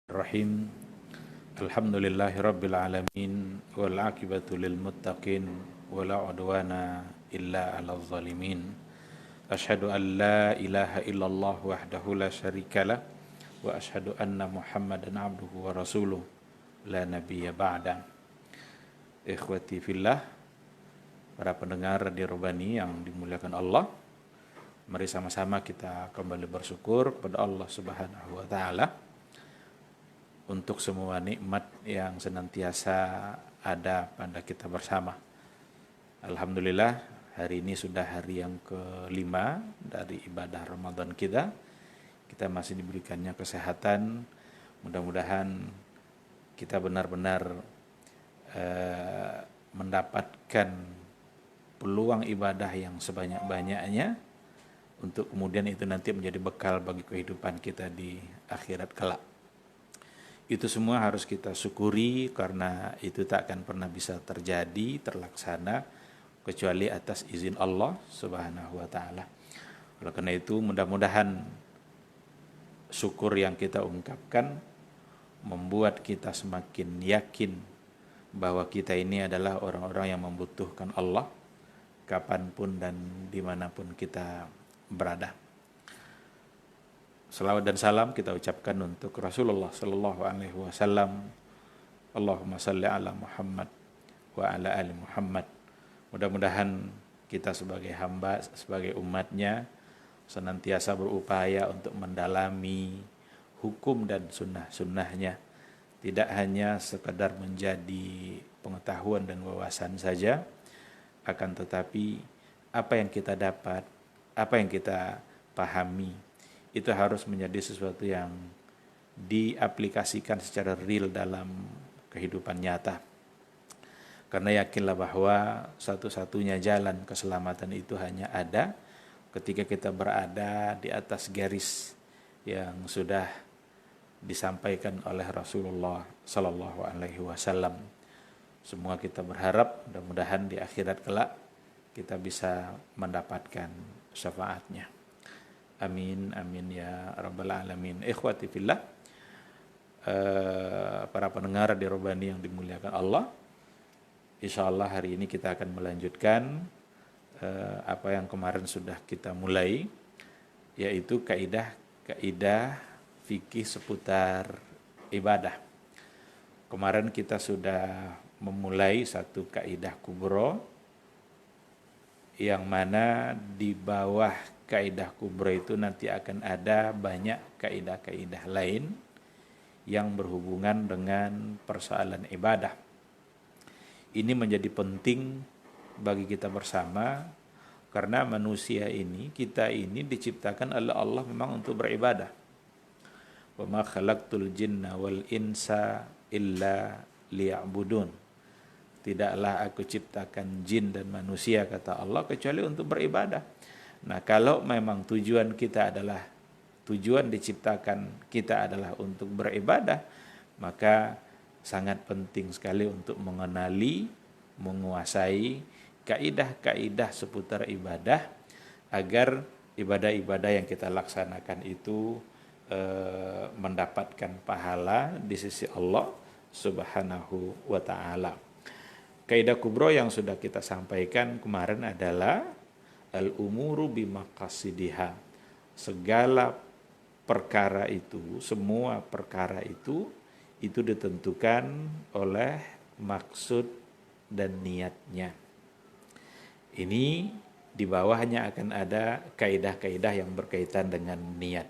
Rahim. Alhamdulillahi rabbil alamin wal aqibatu lil muttaqin wala udwana illa 'alal zalimin. Asyhadu an la ilaha illallah wahdahu la syarikalah wa asyhadu anna Muhammadan abduhu wa rasuluh la nabiyya ba'da. Ikhwati fillah, para pendengar Radio Robani yang dimuliakan Allah, mari sama-sama kita kembali bersyukur kepada Allah Subhanahu wa taala untuk semua nikmat yang senantiasa ada pada kita bersama. Alhamdulillah, hari ini sudah hari yang kelima dari ibadah Ramadan kita. Kita masih diberikannya kesehatan. Mudah-mudahan kita benar-benar mendapatkan peluang ibadah yang sebanyak-banyaknya untuk kemudian itu nanti menjadi bekal bagi kehidupan kita di akhirat kelak. Itu semua harus kita syukuri karena itu tak akan pernah bisa terjadi, terlaksana kecuali atas izin Allah Subhanahu wa taala. Oleh karena itu mudah-mudahan syukur yang kita ungkapkan membuat kita semakin yakin bahwa kita ini adalah orang-orang yang membutuhkan Allah kapanpun dan dimanapun kita berada. Salawat dan salam kita ucapkan untuk Rasulullah sallallahu alaihi wasallam. Allahumma salli ala Muhammad wa ala ali Muhammad. Mudah-mudahan kita sebagai hamba, sebagai umatnya senantiasa berupaya untuk mendalami hukum dan sunnah-sunnahnya. Tidak hanya sekedar menjadi pengetahuan dan wawasan saja, akan tetapi apa yang kita dapat, apa yang kita pahami, itu harus menjadi sesuatu yang diaplikasikan secara real dalam kehidupan nyata. Karena yakinlah bahwa satu-satunya jalan keselamatan itu hanya ada ketika kita berada di atas garis yang sudah disampaikan oleh Rasulullah Sallallahu Alaihi Wasallam. Semua kita berharap mudah-mudahan di akhirat kelak kita bisa mendapatkan syafaatnya. Amin, amin ya rabbal alamin. Ikhwati fillah, para pendengar di Robani yang dimuliakan Allah, insyaallah hari ini kita akan melanjutkan apa yang kemarin sudah kita mulai, yaitu kaidah fikih seputar ibadah. Kemarin kita sudah memulai satu kaidah kubro, yang mana di bawah kaidah kubra itu nanti akan ada banyak kaidah-kaidah lain yang berhubungan dengan persoalan ibadah. Ini menjadi penting bagi kita bersama karena manusia ini, kita ini diciptakan oleh Allah memang untuk beribadah. Wa ma khalaqtul jinna wal insa illa liya'budun. Tidaklah aku ciptakan jin dan manusia, kata Allah, kecuali untuk beribadah. Nah, kalau memang tujuan diciptakan kita adalah untuk beribadah, maka sangat penting sekali untuk mengenali, menguasai kaidah-kaidah seputar ibadah agar ibadah-ibadah yang kita laksanakan itu mendapatkan pahala di sisi Allah Subhanahu wa taala. Kaidah kubro yang sudah kita sampaikan kemarin adalah al-umuru bimaqasidiha. Segala perkara itu, semua perkara itu ditentukan oleh maksud dan niatnya. Ini di bawahnya akan ada kaidah-kaidah yang berkaitan dengan niat.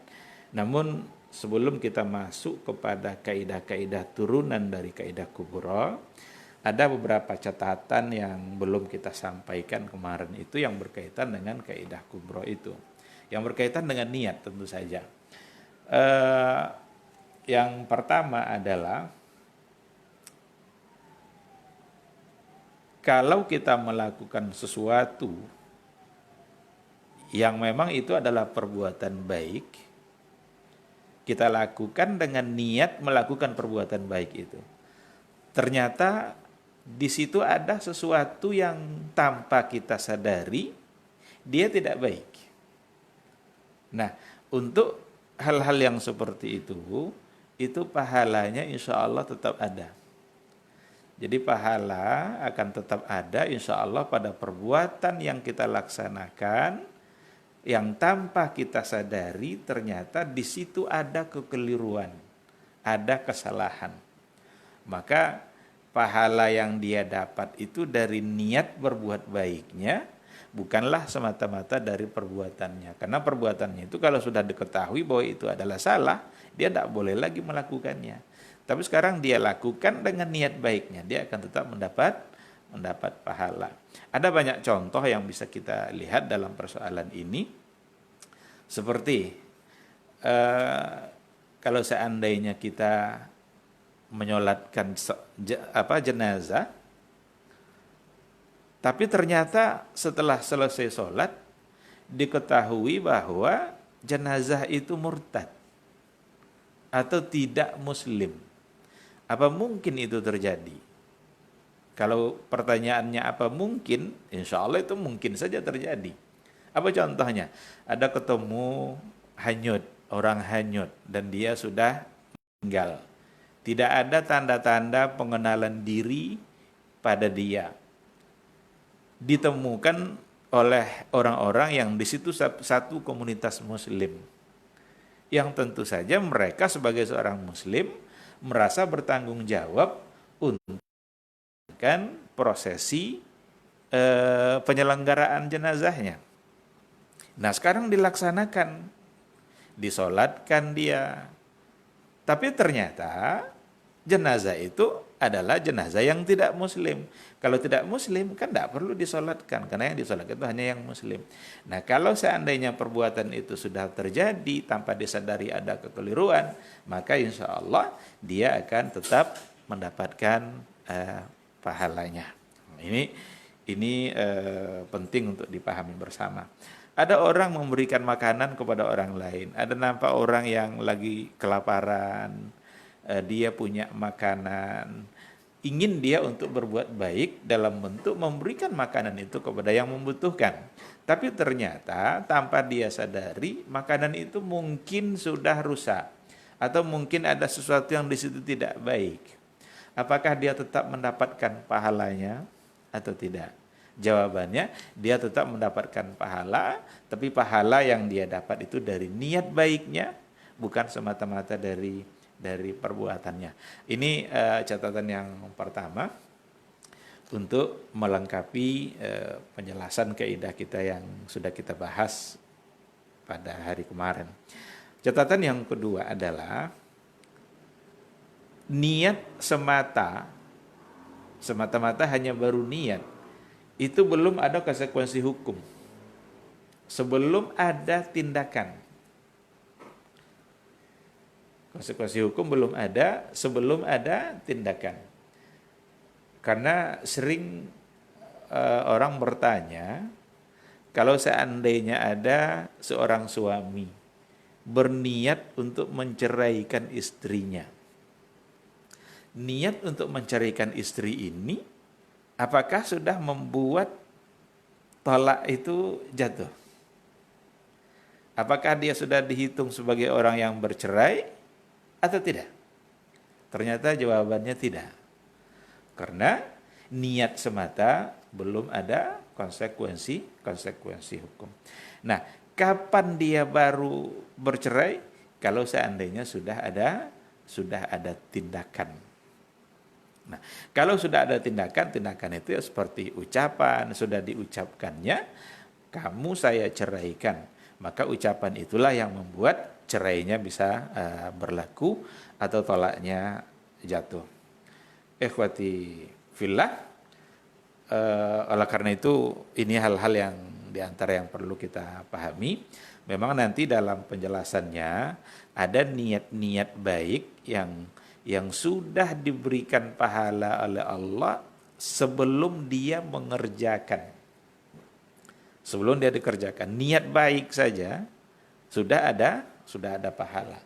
Namun sebelum kita masuk kepada kaidah-kaidah turunan dari kaidah kubro, ada beberapa catatan yang belum kita sampaikan kemarin itu yang berkaitan dengan kaidah kubro itu. Yang berkaitan dengan niat tentu saja. Yang pertama adalah kalau kita melakukan sesuatu yang memang itu adalah perbuatan baik, kita lakukan dengan niat melakukan perbuatan baik itu. Ternyata di situ ada sesuatu yang tanpa kita sadari dia tidak baik. Nah, untuk hal-hal yang seperti itu itu pahalanya insya Allah tetap ada. Jadi pahala akan tetap ada insya Allah pada perbuatan yang kita laksanakan, yang tanpa kita sadari ternyata di situ ada kekeliruan, ada kesalahan. Maka pahala yang dia dapat itu dari niat berbuat baiknya, bukanlah semata-mata dari perbuatannya. Karena perbuatannya itu kalau sudah diketahui bahwa itu adalah salah, dia tidak boleh lagi melakukannya. Tapi sekarang dia lakukan dengan niat baiknya, dia akan tetap mendapat pahala. Ada banyak contoh yang bisa kita lihat dalam persoalan ini. Seperti kalau seandainya kita menyolatkan jenazah, tapi ternyata setelah selesai sholat diketahui bahwa jenazah itu murtad atau tidak muslim. Apa mungkin itu terjadi? Kalau pertanyaannya apa mungkin, insya Allah itu mungkin saja terjadi. Apa contohnya? Ada ketemu hanyut, orang hanyut, dan dia sudah meninggal. Tidak ada tanda-tanda pengenalan diri pada dia. Ditemukan oleh orang-orang yang di situ satu komunitas muslim. Yang tentu saja mereka sebagai seorang muslim merasa bertanggung jawab untuk prosesi penyelenggaraan jenazahnya. Nah sekarang dilaksanakan, disolatkan dia. Tapi ternyata jenazah itu adalah jenazah yang tidak muslim. Kalau tidak muslim kan tidak perlu disolatkan, karena yang disolatkan itu hanya yang muslim. Nah kalau seandainya perbuatan itu sudah terjadi tanpa disadari ada kekeliruan, maka insya Allah dia akan tetap mendapatkan pahalanya. Ini penting untuk dipahami bersama. Ada orang memberikan makanan kepada orang lain. Ada nampak orang yang lagi kelaparan, dia punya makanan, ingin dia untuk berbuat baik dalam bentuk memberikan makanan itu kepada yang membutuhkan. Tapi ternyata tanpa dia sadari makanan itu mungkin sudah rusak atau mungkin ada sesuatu yang di situ tidak baik. Apakah dia tetap mendapatkan pahalanya atau tidak? Jawabannya, dia tetap mendapatkan pahala, tapi pahala yang dia dapat itu dari niat baiknya, bukan semata-mata dari perbuatannya. Ini catatan yang pertama untuk melengkapi penjelasan kaidah kita yang sudah kita bahas pada hari kemarin. Catatan yang kedua adalah niat semata-mata hanya baru niat, itu belum ada konsekuensi hukum. Sebelum ada tindakan, konsekuensi hukum belum ada sebelum ada tindakan. Karena sering orang bertanya, kalau seandainya ada seorang suami berniat untuk menceraikan istrinya, niat untuk menceraikan istri ini apakah sudah membuat tolak itu jatuh? Apakah dia sudah dihitung sebagai orang yang bercerai atau tidak? Ternyata jawabannya tidak. Karena niat semata belum ada konsekuensi hukum. Nah, kapan dia baru bercerai? Kalau seandainya sudah ada tindakan. Nah, kalau sudah ada tindakan itu ya seperti ucapan, sudah diucapkannya, kamu saya ceraikan. Maka ucapan itulah yang membuat cerainya bisa berlaku atau tolaknya jatuh. Ikhwati fillah, oleh karena itu ini hal-hal yang diantara yang perlu kita pahami. Memang nanti dalam penjelasannya ada niat-niat baik yang sudah diberikan pahala oleh Allah sebelum dia mengerjakan. Sebelum dia dikerjakan, niat baik saja sudah ada pahala.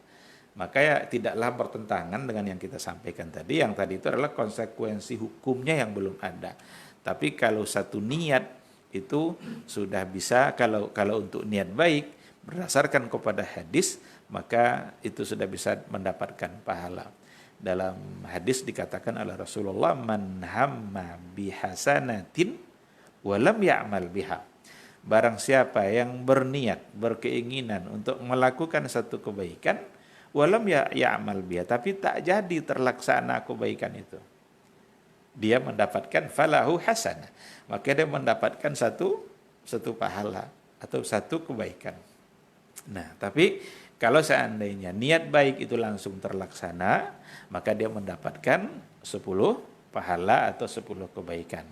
Maka ya tidaklah bertentangan dengan yang kita sampaikan tadi. Yang tadi itu adalah konsekuensi hukumnya yang belum ada. Tapi kalau satu niat itu sudah bisa, kalau untuk niat baik berdasarkan kepada hadis, maka itu sudah bisa mendapatkan pahala. Dalam hadis dikatakan oleh Rasulullah, man hamma bihasanatin walam ya'mal biha. Barang siapa yang berniat, berkeinginan untuk melakukan satu kebaikan, walam ya'mal biha, tapi tak jadi terlaksana kebaikan itu, dia mendapatkan falahu hasanah, maka dia mendapatkan satu pahala atau satu kebaikan. Nah, tapi kalau seandainya niat baik itu langsung terlaksana, maka dia mendapatkan 10 pahala atau 10 kebaikan.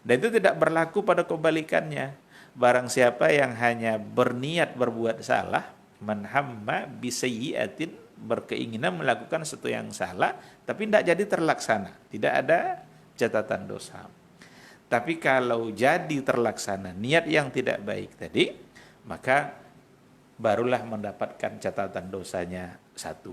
Dan itu tidak berlaku pada kebalikannya. Barang siapa yang hanya berniat berbuat salah, man hamma bisayyi'atin, berkeinginan melakukan sesuatu yang salah, tapi tidak jadi terlaksana, tidak ada catatan dosa. Tapi kalau jadi terlaksana niat yang tidak baik tadi, maka barulah mendapatkan catatan dosanya 1.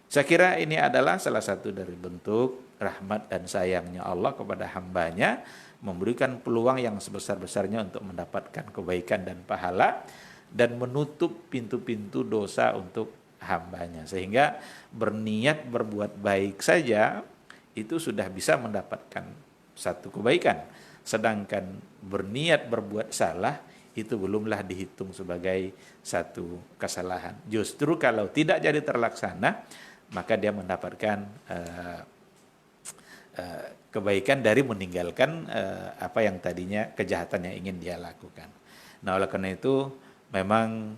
Saya kira ini adalah salah satu dari bentuk rahmat dan sayangnya Allah kepada hambanya, memberikan peluang yang sebesar-besarnya untuk mendapatkan kebaikan dan pahala, dan menutup pintu-pintu dosa untuk hambanya. Sehingga berniat berbuat baik saja itu sudah bisa mendapatkan satu kebaikan. Sedangkan berniat berbuat salah itu belumlah dihitung sebagai satu kesalahan. Justru kalau tidak jadi terlaksana, maka dia mendapatkan kebaikan dari meninggalkan apa yang tadinya kejahatan yang ingin dia lakukan. Nah, oleh karena itu memang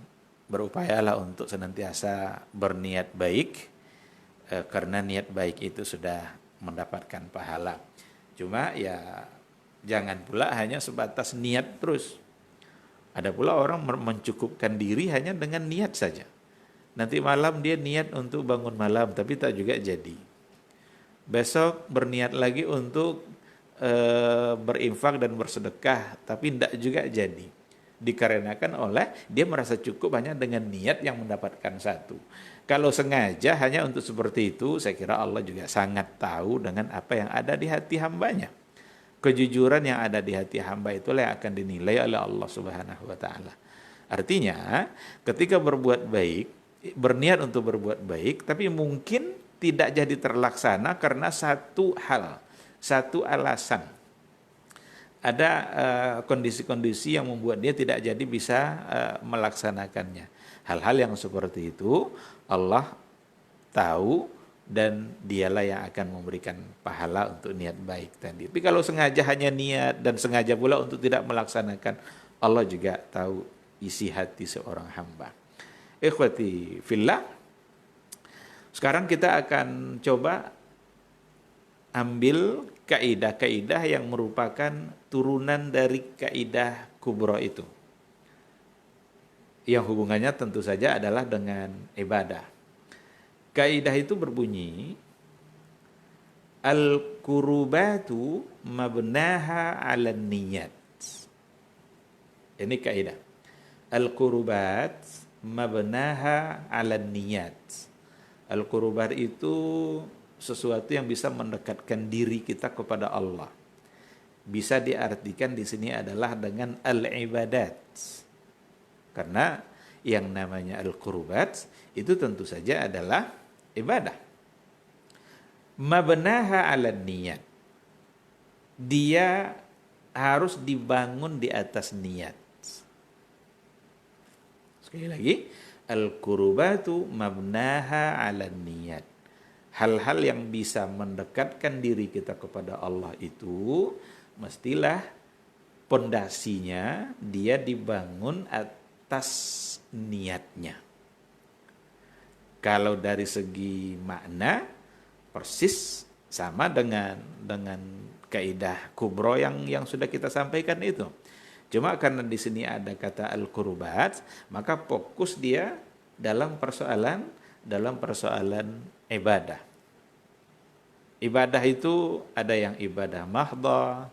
berupayalah untuk senantiasa berniat baik, karena niat baik itu sudah mendapatkan pahala. Cuma ya jangan pula hanya sebatas niat terus. Ada pula orang mencukupkan diri hanya dengan niat saja. Nanti malam dia niat untuk bangun malam, tapi tak juga jadi. Besok berniat lagi untuk berinfak dan bersedekah, tapi tidak juga jadi. Dikarenakan oleh dia merasa cukup hanya dengan niat yang mendapatkan satu. Kalau sengaja hanya untuk seperti itu, saya kira Allah juga sangat tahu dengan apa yang ada di hati hambanya. Kejujuran yang ada di hati hamba itulah yang akan dinilai oleh Allah Subhanahu wa taala. Artinya, ketika berbuat baik, berniat untuk berbuat baik, tapi mungkin tidak jadi terlaksana karena satu hal, satu alasan. Ada kondisi-kondisi yang membuat dia tidak jadi bisa melaksanakannya. Hal-hal yang seperti itu Allah tahu, dan dialah yang akan memberikan pahala untuk niat baik tadi. Tapi kalau sengaja hanya niat dan sengaja pula untuk tidak melaksanakan, Allah juga tahu isi hati seorang hamba. Ikhwati fillah, sekarang kita akan coba ambil kaidah-kaidah yang merupakan turunan dari kaidah kubra itu, yang hubungannya tentu saja adalah dengan ibadah. Kaidah itu berbunyi, al-qurubatu mabnaha 'ala niyat. Ini kaidah. Al-qurubat mabnaha 'ala niyat. Al-qurubat itu sesuatu yang bisa mendekatkan diri kita kepada Allah. Bisa diartikan di sini adalah dengan al-ibadat. Karena yang namanya al-qurubat itu tentu saja adalah ibadah. Mabnaha 'ala niyat. Dia harus dibangun di atas niat. Sekali lagi, al-qurbatu mabnaha 'ala niyat. Hal-hal yang bisa mendekatkan diri kita kepada Allah itu mestilah pondasinya dia dibangun atas niatnya. Kalau dari segi makna persis sama dengan kaidah kubro yang sudah kita sampaikan itu. Cuma karena di sini ada kata al-qurubat, maka fokus dia dalam persoalan ibadah. Ibadah itu ada yang ibadah mahdhah,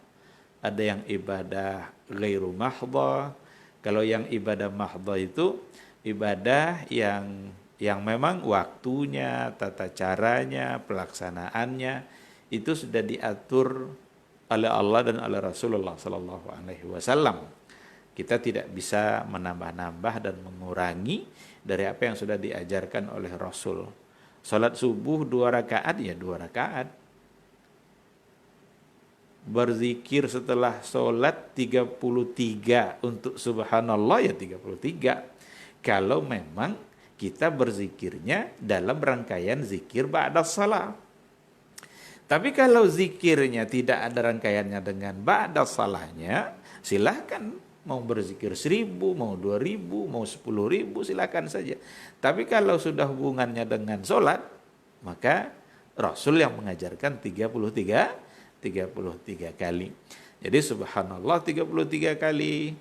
ada yang ibadah ghairu mahdhah. Kalau yang ibadah mahdhah itu ibadah yang memang waktunya, tata caranya, pelaksanaannya itu sudah diatur oleh Allah dan oleh Rasulullah sallallahu alaihi wasallam. Kita tidak bisa menambah-nambah dan mengurangi dari apa yang sudah diajarkan oleh Rasul. Salat subuh 2 rakaat ya 2 rakaat. Berzikir setelah salat 33 untuk subhanallah ya 33. Kalau memang kita berzikirnya dalam rangkaian zikir ba'da salat. Tapi kalau zikirnya tidak ada rangkaiannya dengan ba'da salahnya, silahkan mau berzikir 1000, mau 2000, mau 10.000, silahkan saja. Tapi kalau sudah hubungannya dengan sholat, maka Rasul yang mengajarkan 33 kali. Jadi subhanallah 33 kali,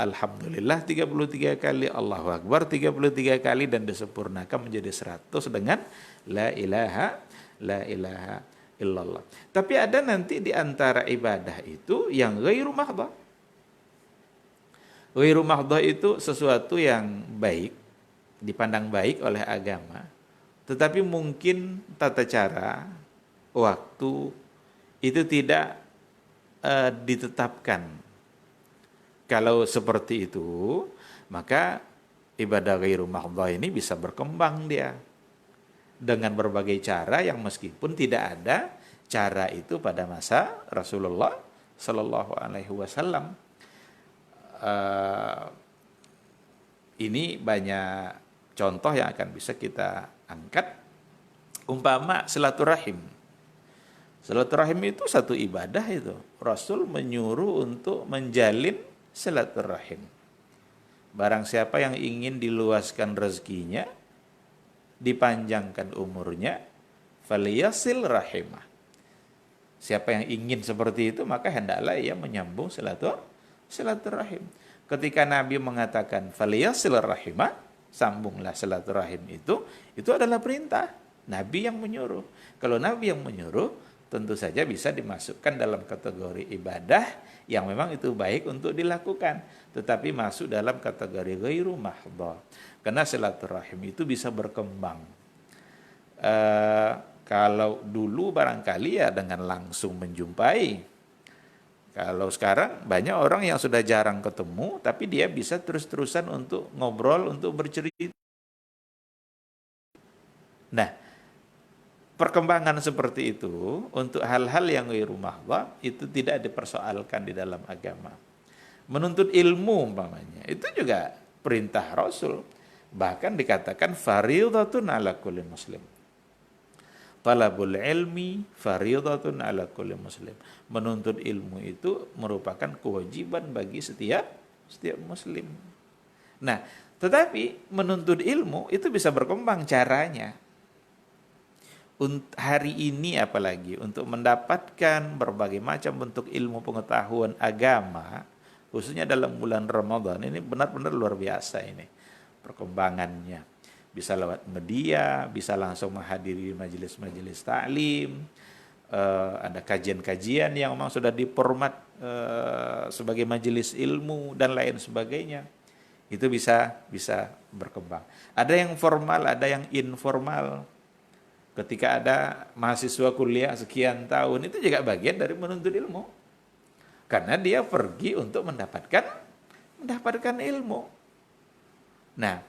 alhamdulillah 33 kali, Allahu Akbar 33 kali, dan disempurnakan menjadi 100 dengan la ilaha illallah. Tapi ada nanti di antara ibadah itu yang ghairu mahdhah. Ghairu mahdhah itu sesuatu yang baik, dipandang baik oleh agama, tetapi mungkin tata cara, waktu itu tidak ditetapkan. Kalau seperti itu, maka ibadah ghairu mahdhah ini bisa berkembang dia dengan berbagai cara yang meskipun tidak ada cara itu pada masa Rasulullah Sallallahu Alaihi Wasallam. Ini banyak contoh yang akan bisa kita angkat. Umpama silaturahim. Silaturahim itu satu ibadah itu. Rasul menyuruh untuk menjalin silaturahim. Barang siapa yang ingin diluaskan rezekinya, dipanjangkan umurnya, faliyasil rahimah. Siapa yang ingin seperti itu, maka hendaklah ia menyambung silaturahim. Ketika Nabi mengatakan faliyasil rahimah, sambunglah silaturahim, itu adalah perintah. Nabi yang menyuruh. Kalau Nabi yang menyuruh, tentu saja bisa dimasukkan dalam kategori ibadah yang memang itu baik untuk dilakukan, tetapi masuk dalam kategori ghairu mahdhah. Karena silaturahim itu bisa berkembang. Kalau dulu barangkali ya dengan langsung menjumpai. Kalau sekarang banyak orang yang sudah jarang ketemu, tapi dia bisa terus-terusan untuk ngobrol, untuk bercerita. Nah, perkembangan seperti itu untuk hal-hal yang ghairu mahdhah itu tidak dipersoalkan di dalam agama. Menuntut ilmu umpamanya, itu juga perintah Rasul. Bahkan dikatakan fardhatun ala kulli muslim. Talabul ilmi fardhatun ala kulli muslim. Menuntut ilmu itu merupakan kewajiban bagi setiap muslim. Nah, tetapi menuntut ilmu itu bisa berkembang caranya. Hari ini apalagi untuk mendapatkan berbagai macam bentuk ilmu pengetahuan agama, khususnya dalam bulan Ramadan ini benar-benar luar biasa ini perkembangannya. Bisa lewat media, bisa langsung menghadiri majelis-majelis taklim, ada kajian-kajian yang memang sudah diformat sebagai majelis ilmu dan lain sebagainya. Itu bisa berkembang. Ada yang formal, ada yang informal. Ketika ada mahasiswa kuliah sekian tahun, itu juga bagian dari menuntut ilmu. Karena dia pergi untuk mendapatkan ilmu. Nah,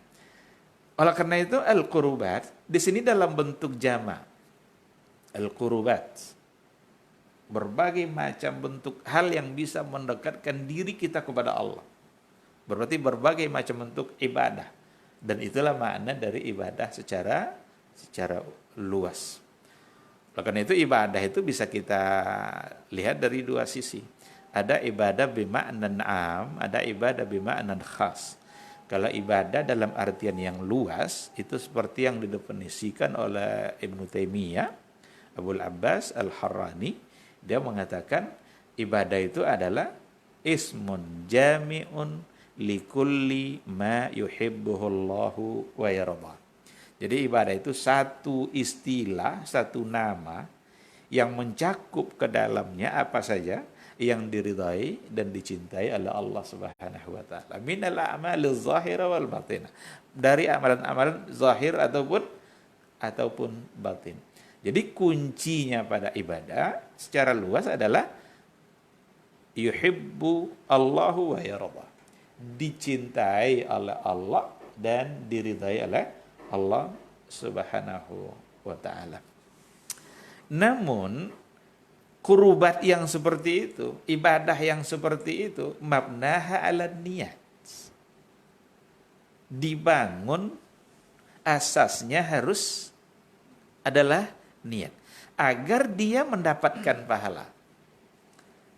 oleh karena itu al-qurubat di sini dalam bentuk jama'. Al-qurubat, berbagai macam bentuk hal yang bisa mendekatkan diri kita kepada Allah. Berarti berbagai macam bentuk ibadah. Dan itulah makna dari ibadah secara luas. Oleh karena itu ibadah itu bisa kita lihat dari dua sisi. Ada ibadah bima'nan 'am, ada ibadah bima'nan khas. Kalau ibadah dalam artian yang luas, itu seperti yang didefinisikan oleh Ibnu Taimiyah, Abul Abbas Al-Harrani. Dia mengatakan ibadah itu adalah ismun jami'un likulli ma yuhibbuhullahu wa yardah. Jadi ibadah itu satu istilah, satu nama yang mencakup ke dalamnya apa saja yang diridai dan dicintai oleh Allah Subhanahu wa taala. Minal a'maliz zahira wal batinah. Dari amalan-amalan zahir ataupun batin. Jadi kuncinya pada ibadah secara luas adalah yuhibbu Allahu wa yarda. Dicintai oleh Allah dan diridhai oleh Allah Subhanahu wa taala. Namun kurubat yang seperti itu, ibadah yang seperti itu, mabnaha ala niat. Dibangun asasnya harus adalah niat. Agar dia mendapatkan pahala.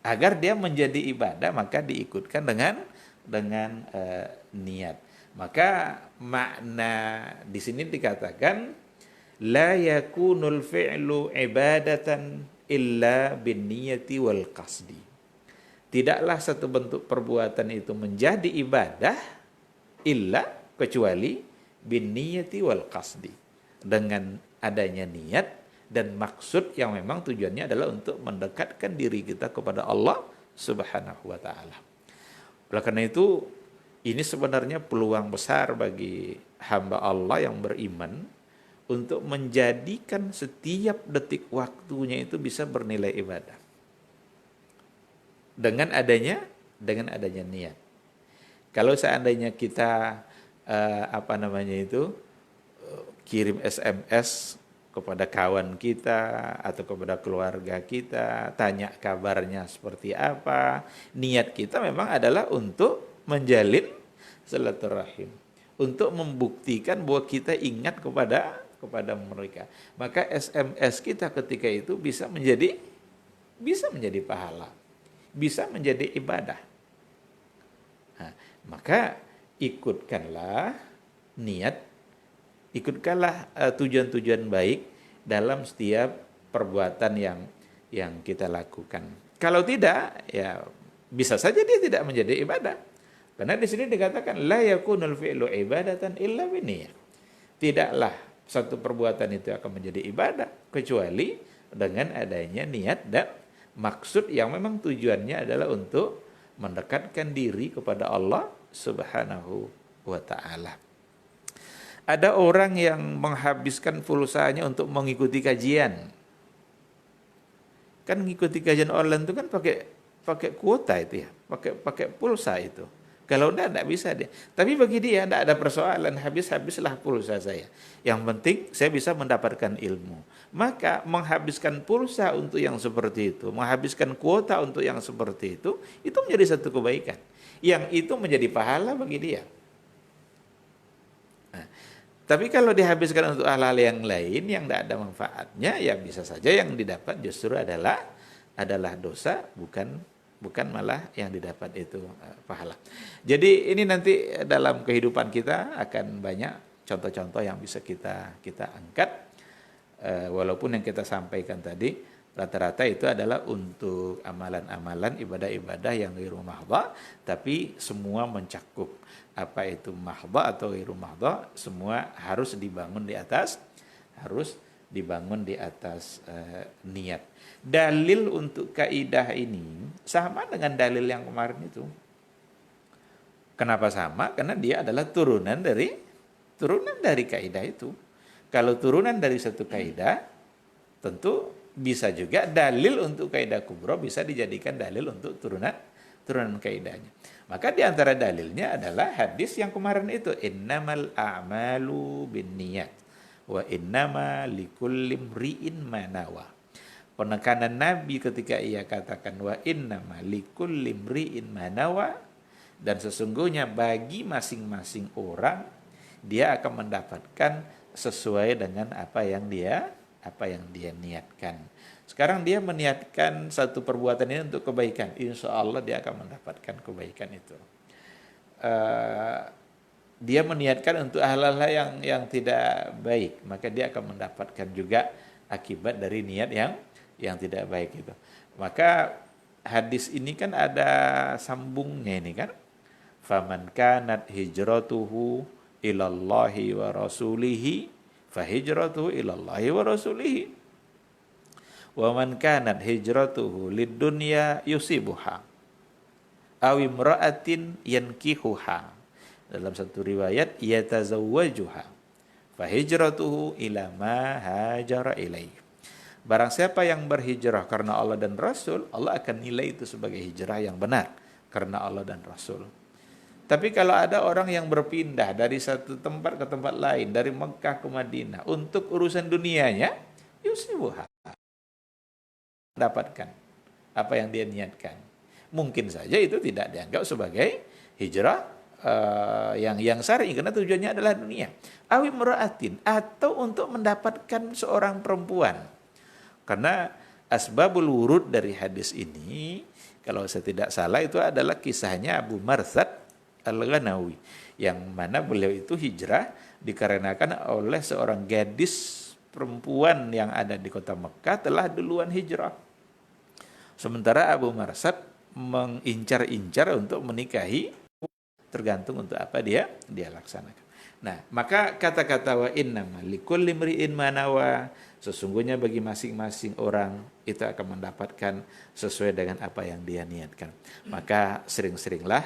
Agar dia menjadi ibadah, maka diikutkan dengan niat. Maka makna di sini dikatakan la yakunul fi'lu ibadatan illa bin niyati wal qasdi. Tidaklah satu bentuk perbuatan itu menjadi ibadah illa kecuali bin niyati wal qasdi, dengan adanya niat dan maksud yang memang tujuannya adalah untuk mendekatkan diri kita kepada Allah Subhanahu wa taala. Oleh karena itu, ini sebenarnya peluang besar bagi hamba Allah yang beriman untuk menjadikan setiap detik waktunya itu bisa bernilai ibadah. Dengan adanya niat. Kalau seandainya kita kirim SMS kepada kawan kita atau kepada keluarga kita, tanya kabarnya seperti apa, niat kita memang adalah untuk menjalin silaturahim, untuk membuktikan bahwa kita ingat kepada mereka. Maka SMS kita ketika itu bisa menjadi pahala, bisa menjadi ibadah. Nah, maka ikutkanlah niat, ikutkanlah tujuan-tujuan baik dalam setiap perbuatan yang kita lakukan. Kalau tidak, ya bisa saja dia tidak menjadi ibadah. Karena di sini dikatakan la yakunul fi'lu ibadatan illa binniyah. Tidaklah satu perbuatan itu akan menjadi ibadah kecuali dengan adanya niat dan maksud yang memang tujuannya adalah untuk mendekatkan diri kepada Allah Subhanahu wa taala. Ada orang yang menghabiskan pulsanya untuk mengikuti kajian. Kan mengikuti kajian online itu kan pakai kuota itu ya, pakai pulsa itu. Kalau enggak bisa dia. Tapi bagi dia enggak ada persoalan, habislah pulsa saya. Yang penting saya bisa mendapatkan ilmu. Maka menghabiskan pulsa untuk yang seperti itu, menghabiskan kuota untuk yang seperti itu menjadi satu kebaikan. Yang itu menjadi pahala bagi dia. Nah, tapi kalau dihabiskan untuk hal-hal yang lain yang tidak ada manfaatnya, ya bisa saja yang didapat justru adalah dosa, bukan malah yang didapat itu pahala. Jadi ini nanti dalam kehidupan kita akan banyak contoh-contoh yang bisa kita angkat. Walaupun yang kita sampaikan tadi rata-rata itu adalah untuk amalan-amalan ibadah-ibadah yang ghairu mahdha, tapi semua mencakup apa itu mahdha atau ghairu mahdha, semua harus dibangun di atas niat. Dalil untuk kaidah ini sama dengan dalil yang kemarin itu. Kenapa sama? Karena dia adalah turunan dari kaidah itu. Kalau turunan dari satu kaidah, tentu bisa juga dalil untuk kaidah kubra bisa dijadikan dalil untuk turunan kaidahnya. Maka di antara dalilnya adalah hadis yang kemarin itu, innamal a'malu binniyat wa innama likulli imri'in ma nawa. Penekanan Nabi ketika ia katakan wa innama likulli imri'in ma nawa, dan sesungguhnya bagi masing-masing orang dia akan mendapatkan sesuai dengan apa yang dia niatkan. Sekarang dia meniatkan satu perbuatan ini untuk kebaikan, insya Allah dia akan mendapatkan kebaikan itu. Dia meniatkan untuk hal-hal yang tidak baik, maka dia akan mendapatkan juga akibat dari niat yang tidak baik itu. Maka hadis ini kan ada sambungnya ini kan. Faman kanat hijratuhu ilallahi wa rasulihi fahijratuhu ilallahi wa rasulihi. Wa man kanat hijratuhu lidunya yusibuha aw imra'atin yankihuha. Dalam satu riwayat yatazawwajuha fahijratuhu ila ma hajara ilaihi. Barang siapa yang berhijrah karena Allah dan Rasul, Allah akan nilai itu sebagai hijrah yang benar karena Allah dan Rasul. Tapi kalau ada orang yang berpindah dari satu tempat ke tempat lain, dari Mekah ke Madinah untuk urusan dunianya, yusibuha, dapatkan apa yang dia niatkan. Mungkin saja itu tidak dianggap sebagai hijrah yang syar'i karena tujuannya adalah dunia. Awi mura'atin, atau untuk mendapatkan seorang perempuan. Karena asbabul wurud dari hadis ini, kalau saya tidak salah itu adalah kisahnya Abu Marsad Al-Ghanawi, yang mana beliau itu hijrah dikarenakan oleh seorang gadis perempuan yang ada di kota Mekah telah duluan hijrah. Sementara Abu Marsad mengincar-incar untuk menikahi, tergantung untuk apa dia laksanakan. Nah, maka kata-kata wa innama likulli imri'in ma nawa, sesungguhnya bagi masing-masing orang itu akan mendapatkan sesuai dengan apa yang dia niatkan. Maka sering-seringlah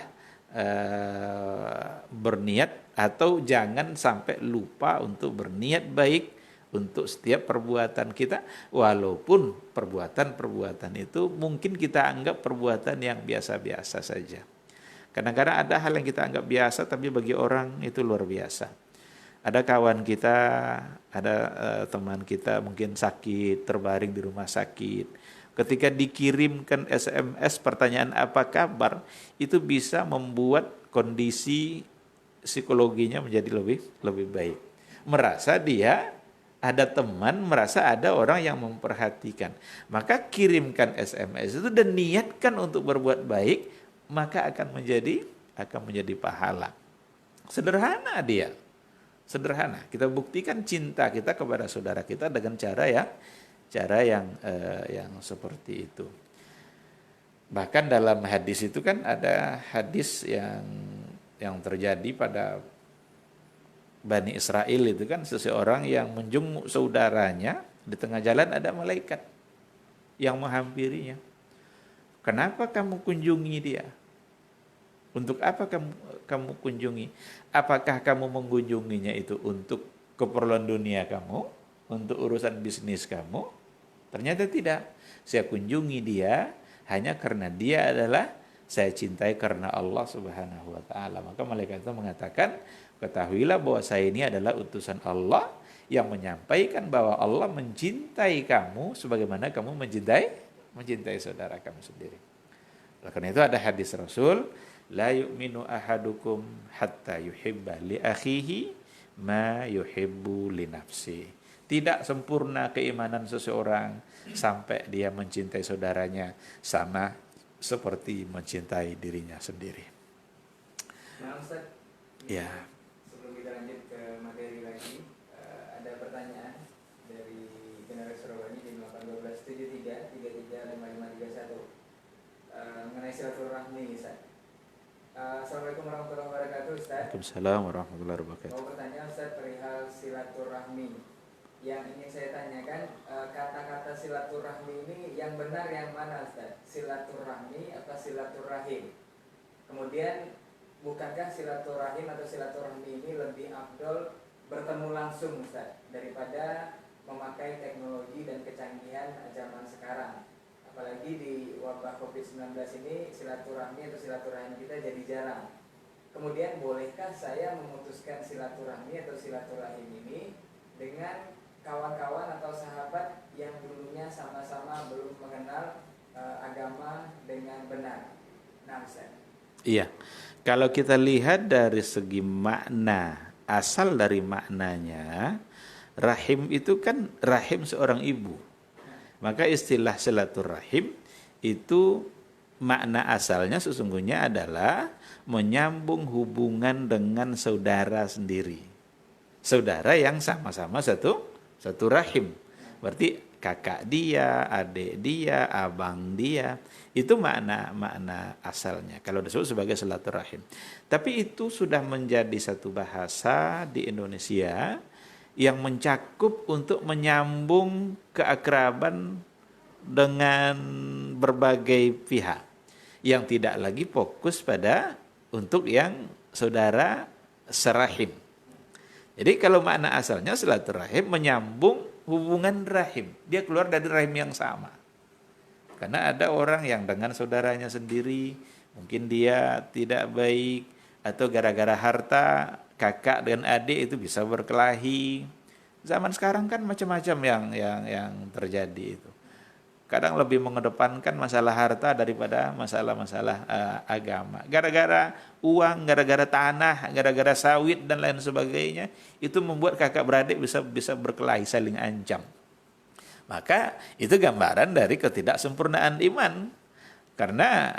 berniat, atau jangan sampai lupa untuk berniat baik untuk setiap perbuatan kita, walaupun perbuatan-perbuatan itu mungkin kita anggap perbuatan yang biasa-biasa saja. Kadang-kadang ada hal yang kita anggap biasa tapi bagi orang itu luar biasa. Ada kawan kita, ada teman kita mungkin sakit, terbaring di rumah sakit. Ketika dikirimkan SMS pertanyaan apa kabar, itu bisa membuat kondisi psikologinya menjadi lebih baik. Merasa dia ada teman, merasa ada orang yang memperhatikan. Maka kirimkan SMS itu dan niatkan untuk berbuat baik, maka akan menjadi pahala. Sederhana dia. Sederhana. Kita buktikan cinta kita kepada saudara kita dengan cara yang seperti itu. Bahkan dalam hadis itu kan ada hadis yang terjadi pada Bani Israel itu kan, seseorang yang menjenguk saudaranya, di tengah jalan ada malaikat yang menghampirinya. Kenapa kamu kunjungi dia? Untuk apa kamu kunjungi? Apakah kamu mengunjunginya itu untuk keperluan dunia kamu? Untuk urusan bisnis kamu? Ternyata tidak. Saya kunjungi dia hanya karena dia adalah saya cintai karena Allah Subhanahu wa taala. Maka malaikat itu mengatakan, ketahuilah bahwa saya ini adalah utusan Allah yang menyampaikan bahwa Allah mencintai kamu sebagaimana kamu mencintai saudara kamu sendiri. Oleh karena itu ada hadis Rasul, la yu'minu ahadukum hatta yuhibba li akhihi ma yuhibbu li nafsi. Tidak sempurna keimanan seseorang sampai dia mencintai saudaranya sama seperti mencintai dirinya sendiri. Nah, Ustaz, ya. Sebelum kita lanjut ke materi lagi, ada pertanyaan dari Generasi Surabaya di 81273335531 mengenai silaturahmi, Ustaz. Assalamualaikum warahmatullahi wabarakatuh, Ustaz. Waalaikumsalam warahmatullahi wabarakatuh. Mau bertanya, Ustaz, perihal silaturahmi. Yang ingin saya tanyakan, kata-kata silaturahmi ini yang benar yang mana, Ustaz? Silaturahmi atau silaturahim? Kemudian, bukankah silaturahim atau silaturahmi ini lebih afdol bertemu langsung, Ustaz, daripada memakai teknologi dan kecanggihan zaman sekarang? Apalagi di wabah COVID-19 ini, silaturahmi atau silaturahim kita jadi jarang. Kemudian, bolehkah saya memutuskan silaturahmi atau silaturahim ini dengan kawan-kawan atau sahabat yang dulunya sama-sama belum mengenal agama dengan benar? Nah, Ustaz. Iya. Kalau kita lihat dari segi makna, asal dari maknanya, rahim itu kan rahim seorang ibu. Maka istilah silaturahim itu makna asalnya sesungguhnya adalah menyambung hubungan dengan saudara sendiri. Saudara yang sama-sama satu rahim. Berarti kakak dia, adik dia, abang dia. Itu makna asalnya kalau disebut sebagai silaturahim. Tapi itu sudah menjadi satu bahasa di Indonesia yang mencakup untuk menyambung keakraban dengan berbagai pihak, yang tidak lagi fokus pada untuk yang saudara serahim. Jadi kalau makna asalnya silaturahim menyambung hubungan rahim. Dia keluar dari rahim yang sama. Karena ada orang yang dengan saudaranya sendiri, mungkin dia tidak baik, atau gara-gara harta, kakak dan adik itu bisa berkelahi. Zaman sekarang kan macam-macam yang terjadi itu. Kadang lebih mengedepankan masalah harta daripada masalah-masalah agama. Gara-gara uang, gara-gara tanah, gara-gara sawit dan lain sebagainya, itu membuat kakak beradik bisa berkelahi, saling ancam. Maka itu gambaran dari ketidaksempurnaan iman. Karena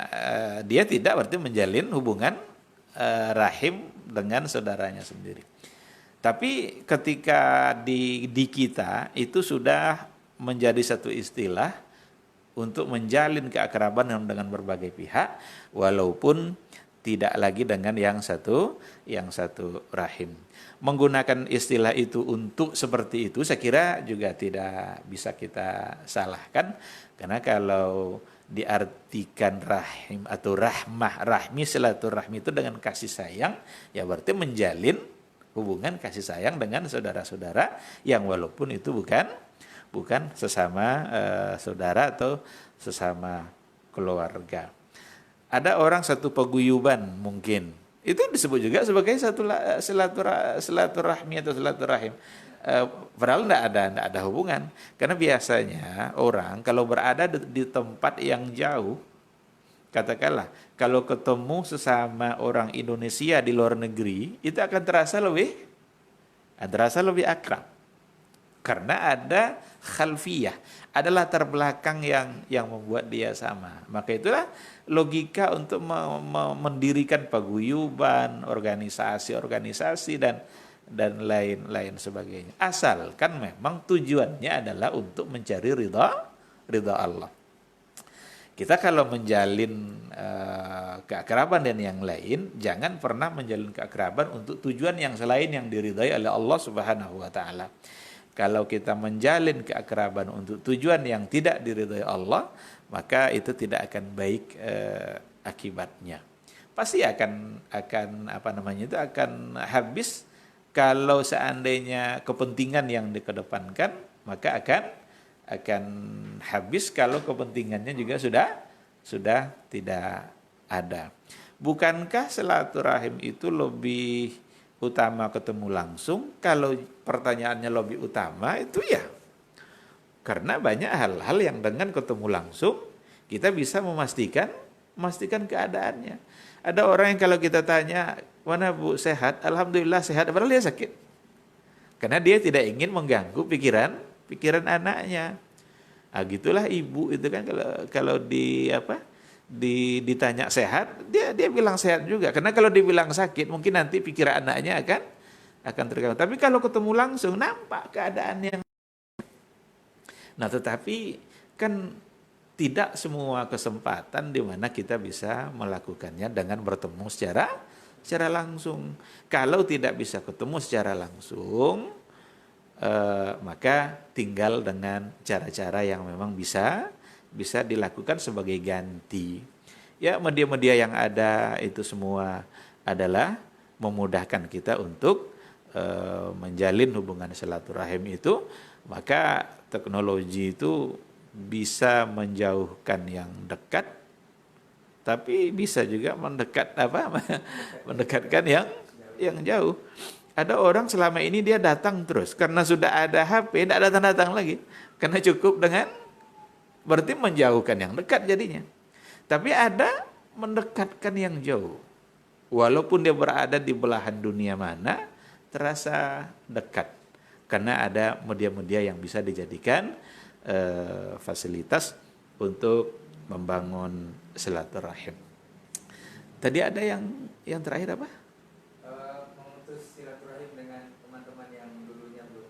dia tidak berarti menjalin hubungan rahim dengan saudaranya sendiri. Tapi ketika di kita itu sudah menjadi satu istilah untuk menjalin keakraban dengan berbagai pihak, walaupun tidak lagi dengan yang satu rahim. Menggunakan istilah itu untuk seperti itu, saya kira juga tidak bisa kita salahkan, karena kalau diartikan rahim atau rahmi, silaturahmi itu dengan kasih sayang, ya berarti menjalin hubungan kasih sayang dengan saudara-saudara yang walaupun itu bukan sesama saudara atau sesama keluarga. Ada orang satu paguyuban mungkin, itu disebut juga sebagai satu silaturahmi atau silaturahim. Padahal tidak ada hubungan. Karena biasanya orang kalau berada di tempat yang jauh, katakanlah kalau ketemu sesama orang Indonesia di luar negeri, itu akan terasa lebih akrab. Karena ada khalfiyah, ada latar belakang yang membuat dia sama. Maka itulah logika untuk mendirikan paguyuban, organisasi-organisasi dan lain-lain sebagainya. Asalkan memang tujuannya adalah untuk mencari ridha Allah. Kita kalau menjalin keakraban dan yang lain, jangan pernah menjalin keakraban untuk tujuan yang selain yang diridhai oleh Allah Subhanahu wa taala. Kalau kita menjalin keakraban untuk tujuan yang tidak diridhai Allah, maka itu tidak akan baik akibatnya. Pasti akan habis kalau seandainya kepentingan yang dikedepankan, maka akan habis kalau kepentingannya juga sudah tidak ada. Bukankah silaturahim itu lebih utama ketemu langsung? Kalau pertanyaannya lebih utama, itu ya karena banyak hal-hal yang dengan ketemu langsung kita bisa memastikan keadaannya. Ada orang yang kalau kita tanya, "Mana Bu, sehat?" "Alhamdulillah sehat," padahal dia sakit. Karena dia tidak ingin mengganggu pikiran anaknya. Gitulah ibu itu kan, kalau ditanya sehat, dia bilang sehat juga. Karena kalau dibilang sakit, mungkin nanti pikiran anaknya akan terganggu. Tapi kalau ketemu langsung, nampak keadaan yang... Nah, tetapi kan tidak semua kesempatan di mana kita bisa melakukannya dengan bertemu secara langsung. Kalau tidak bisa ketemu secara langsung, maka tinggal dengan cara-cara yang memang bisa dilakukan sebagai ganti. Ya, media-media yang ada itu semua adalah memudahkan kita untuk menjalin hubungan silaturahim itu. Maka teknologi itu bisa menjauhkan yang dekat, tapi bisa juga mendekatkan yang jauh. Ada orang selama ini dia datang terus, karena sudah ada HP, tidak datang-datang lagi. Karena cukup dengan berarti menjauhkan yang dekat jadinya. Tapi ada mendekatkan yang jauh. Walaupun dia berada di belahan dunia mana, terasa dekat. Karena ada media-media yang bisa dijadikan fasilitas untuk membangun silaturahim. Tadi ada yang terakhir apa? Memutus silaturahim dengan teman-teman yang dulunya belum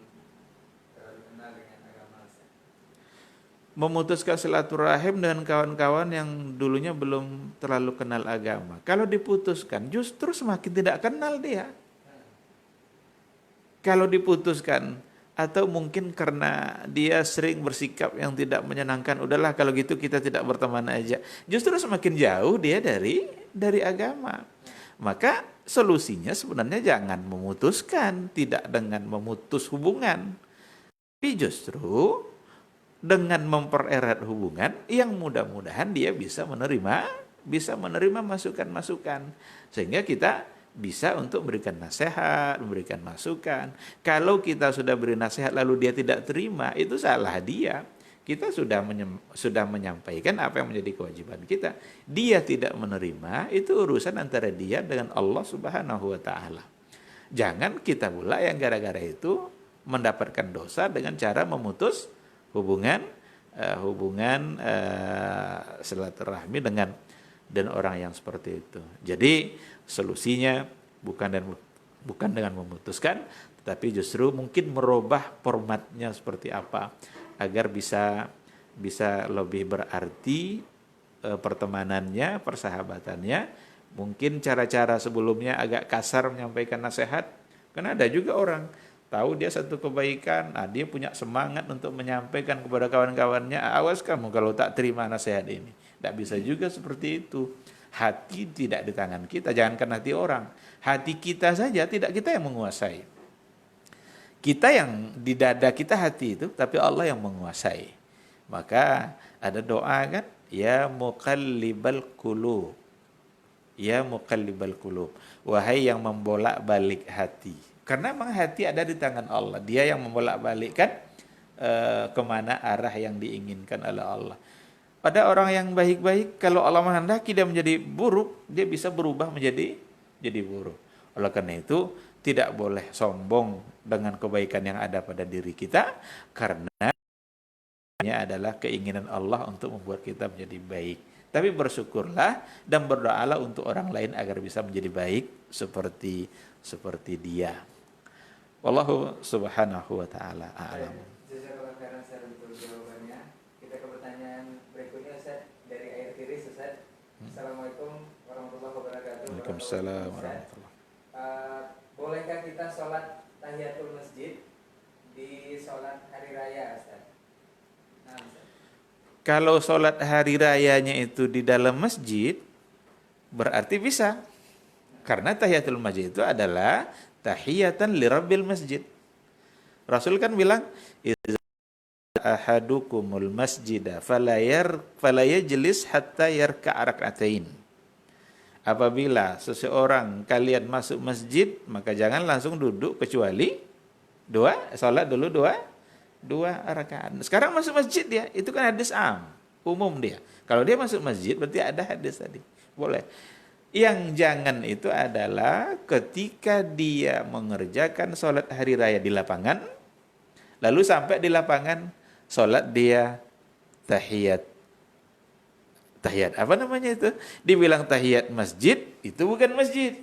terlalu kenal dengan agama. Memutuskan silaturahim dengan kawan-kawan yang dulunya belum terlalu kenal agama. Kalau diputuskan, justru semakin tidak kenal dia. Kalau diputuskan, atau mungkin karena dia sering bersikap yang tidak menyenangkan, udahlah kalau gitu kita tidak berteman aja. Justru semakin jauh dia dari agama. Maka solusinya sebenarnya jangan memutuskan, tidak dengan memutus hubungan. Tapi justru dengan mempererat hubungan yang mudah-mudahan dia bisa menerima masukan-masukan, sehingga kita bisa untuk memberikan nasihat, memberikan masukan. Kalau kita sudah beri nasihat lalu dia tidak terima, itu salah dia. Kita sudah menyampaikan apa yang menjadi kewajiban kita. Dia tidak menerima, itu urusan antara dia dengan Allah Subhanahu wa taala. Jangan kita pula yang gara-gara itu mendapatkan dosa dengan cara memutus hubungan silaturahmi dengan orang yang seperti itu. Jadi solusinya bukan dengan memutuskan, tetapi justru mungkin merubah formatnya seperti apa agar bisa lebih berarti pertemanannya, persahabatannya. Mungkin cara-cara sebelumnya agak kasar menyampaikan nasihat, karena ada juga orang tahu dia satu kebaikan, dia punya semangat untuk menyampaikan kepada kawan-kawannya, awas kamu kalau tak terima nasihat ini. Tidak bisa juga seperti itu. Hati tidak di tangan kita, jangankan hati orang. Hati kita saja tidak kita yang menguasai. Kita yang di dada kita hati itu, tapi Allah yang menguasai. Maka ada doa kan, ya muqallibal qulub. Ya muqallibal qulub. Wahai yang membolak-balik hati. Karena memang hati ada di tangan Allah. Dia yang membolak-balikkan kemana arah yang diinginkan oleh Allah. Pada orang yang baik-baik, kalau Allah menghendaki dia menjadi buruk, dia bisa berubah menjadi buruk. Oleh karena itu, tidak boleh sombong dengan kebaikan yang ada pada diri kita, karena ini adalah keinginan Allah untuk membuat kita menjadi baik. Tapi bersyukurlah dan berdoalah untuk orang lain agar bisa menjadi baik seperti dia. Wallahu subhanahu wa ta'ala a'lam. Jazakallah khairan Ustaz untuk jawabannya. Kita ke pertanyaan berikutnya Ustaz dari air tiris Ustaz. Assalamualaikum warahmatullahi wabarakatuh. Waalaikumsalam warahmatullahi. Bolehkah kita sholat tahiyatul masjid di sholat hari raya Ustaz? Nah, Ustaz. Kalau sholat hari rayanya itu di dalam masjid, berarti bisa. Karena tahiyatul masjid itu adalah tahiyatan lirabbil masjid. Rasul kan bilang, idza ahadukumul masjida fala yajlis hatta yarka'a rak'atain. Apabila seseorang kalian masuk masjid, maka jangan langsung duduk kecuali salat dulu dua rakaat. Sekarang masuk masjid dia, itu kan hadis umum dia. Kalau dia masuk masjid berarti ada hadis tadi. Boleh. Yang jangan itu adalah ketika dia mengerjakan sholat hari raya di lapangan, lalu sampai di lapangan sholat dia tahiyat apa namanya itu? Dibilang tahiyat masjid, itu bukan masjid.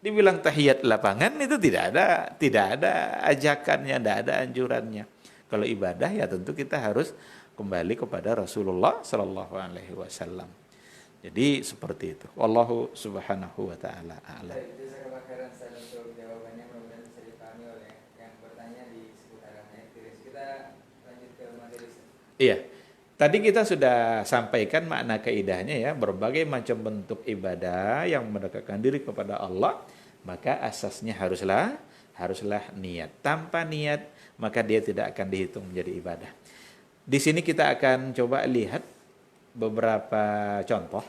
Dibilang tahiyat lapangan, itu tidak ada ajakannya, tidak ada anjurannya. Kalau ibadah ya tentu kita harus kembali kepada Rasulullah Sallallahu Alaihi Wasallam. Jadi seperti itu. Wallahu subhanahu wa ta'ala a'lam. Jazakallah khairan Ustaz untuk jawabannya, mudah-mudahan bisa dipahami oleh yang bertanya di seputaran ayat tiris. Kita lanjut ke materi. Iya. Tadi kita sudah sampaikan makna kaidahnya ya, berbagai macam bentuk ibadah yang mendekatkan diri kepada Allah, maka asasnya haruslah niat. Tanpa niat maka dia tidak akan dihitung menjadi ibadah. Di sini kita akan coba lihat beberapa contoh.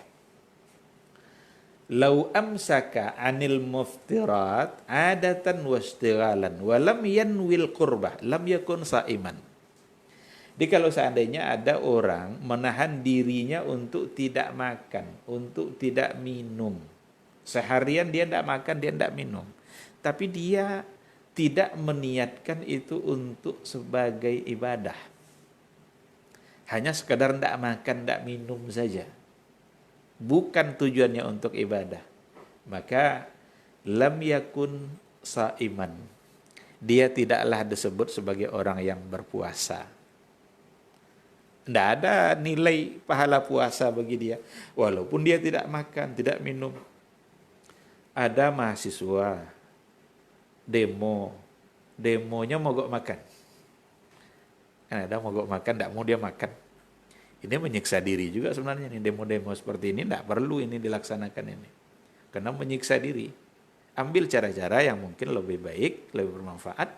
Lau amsaka anil muftirat adatan wastighalan wa lam yanwil qurbah lam yakun saiman. Jadi kalau seandainya ada orang menahan dirinya untuk tidak makan, untuk tidak minum. Seharian dia tidak makan, dia tidak minum. Tapi dia tidak meniatkan itu untuk sebagai ibadah. Hanya sekadar tidak makan, tidak minum saja. Bukan tujuannya untuk ibadah. Maka lam yakun saiman. Dia tidaklah disebut sebagai orang yang berpuasa. Tidak ada nilai pahala puasa bagi dia. Walaupun dia tidak makan, tidak minum. Ada mahasiswa demonya mogok makan. Kan ada mogok makan, tidak mau dia makan. Ini menyiksa diri juga sebenarnya. Nih demo-demo seperti ini tidak perlu ini dilaksanakan ini. Karena menyiksa diri. Ambil cara-cara yang mungkin lebih baik, lebih bermanfaat,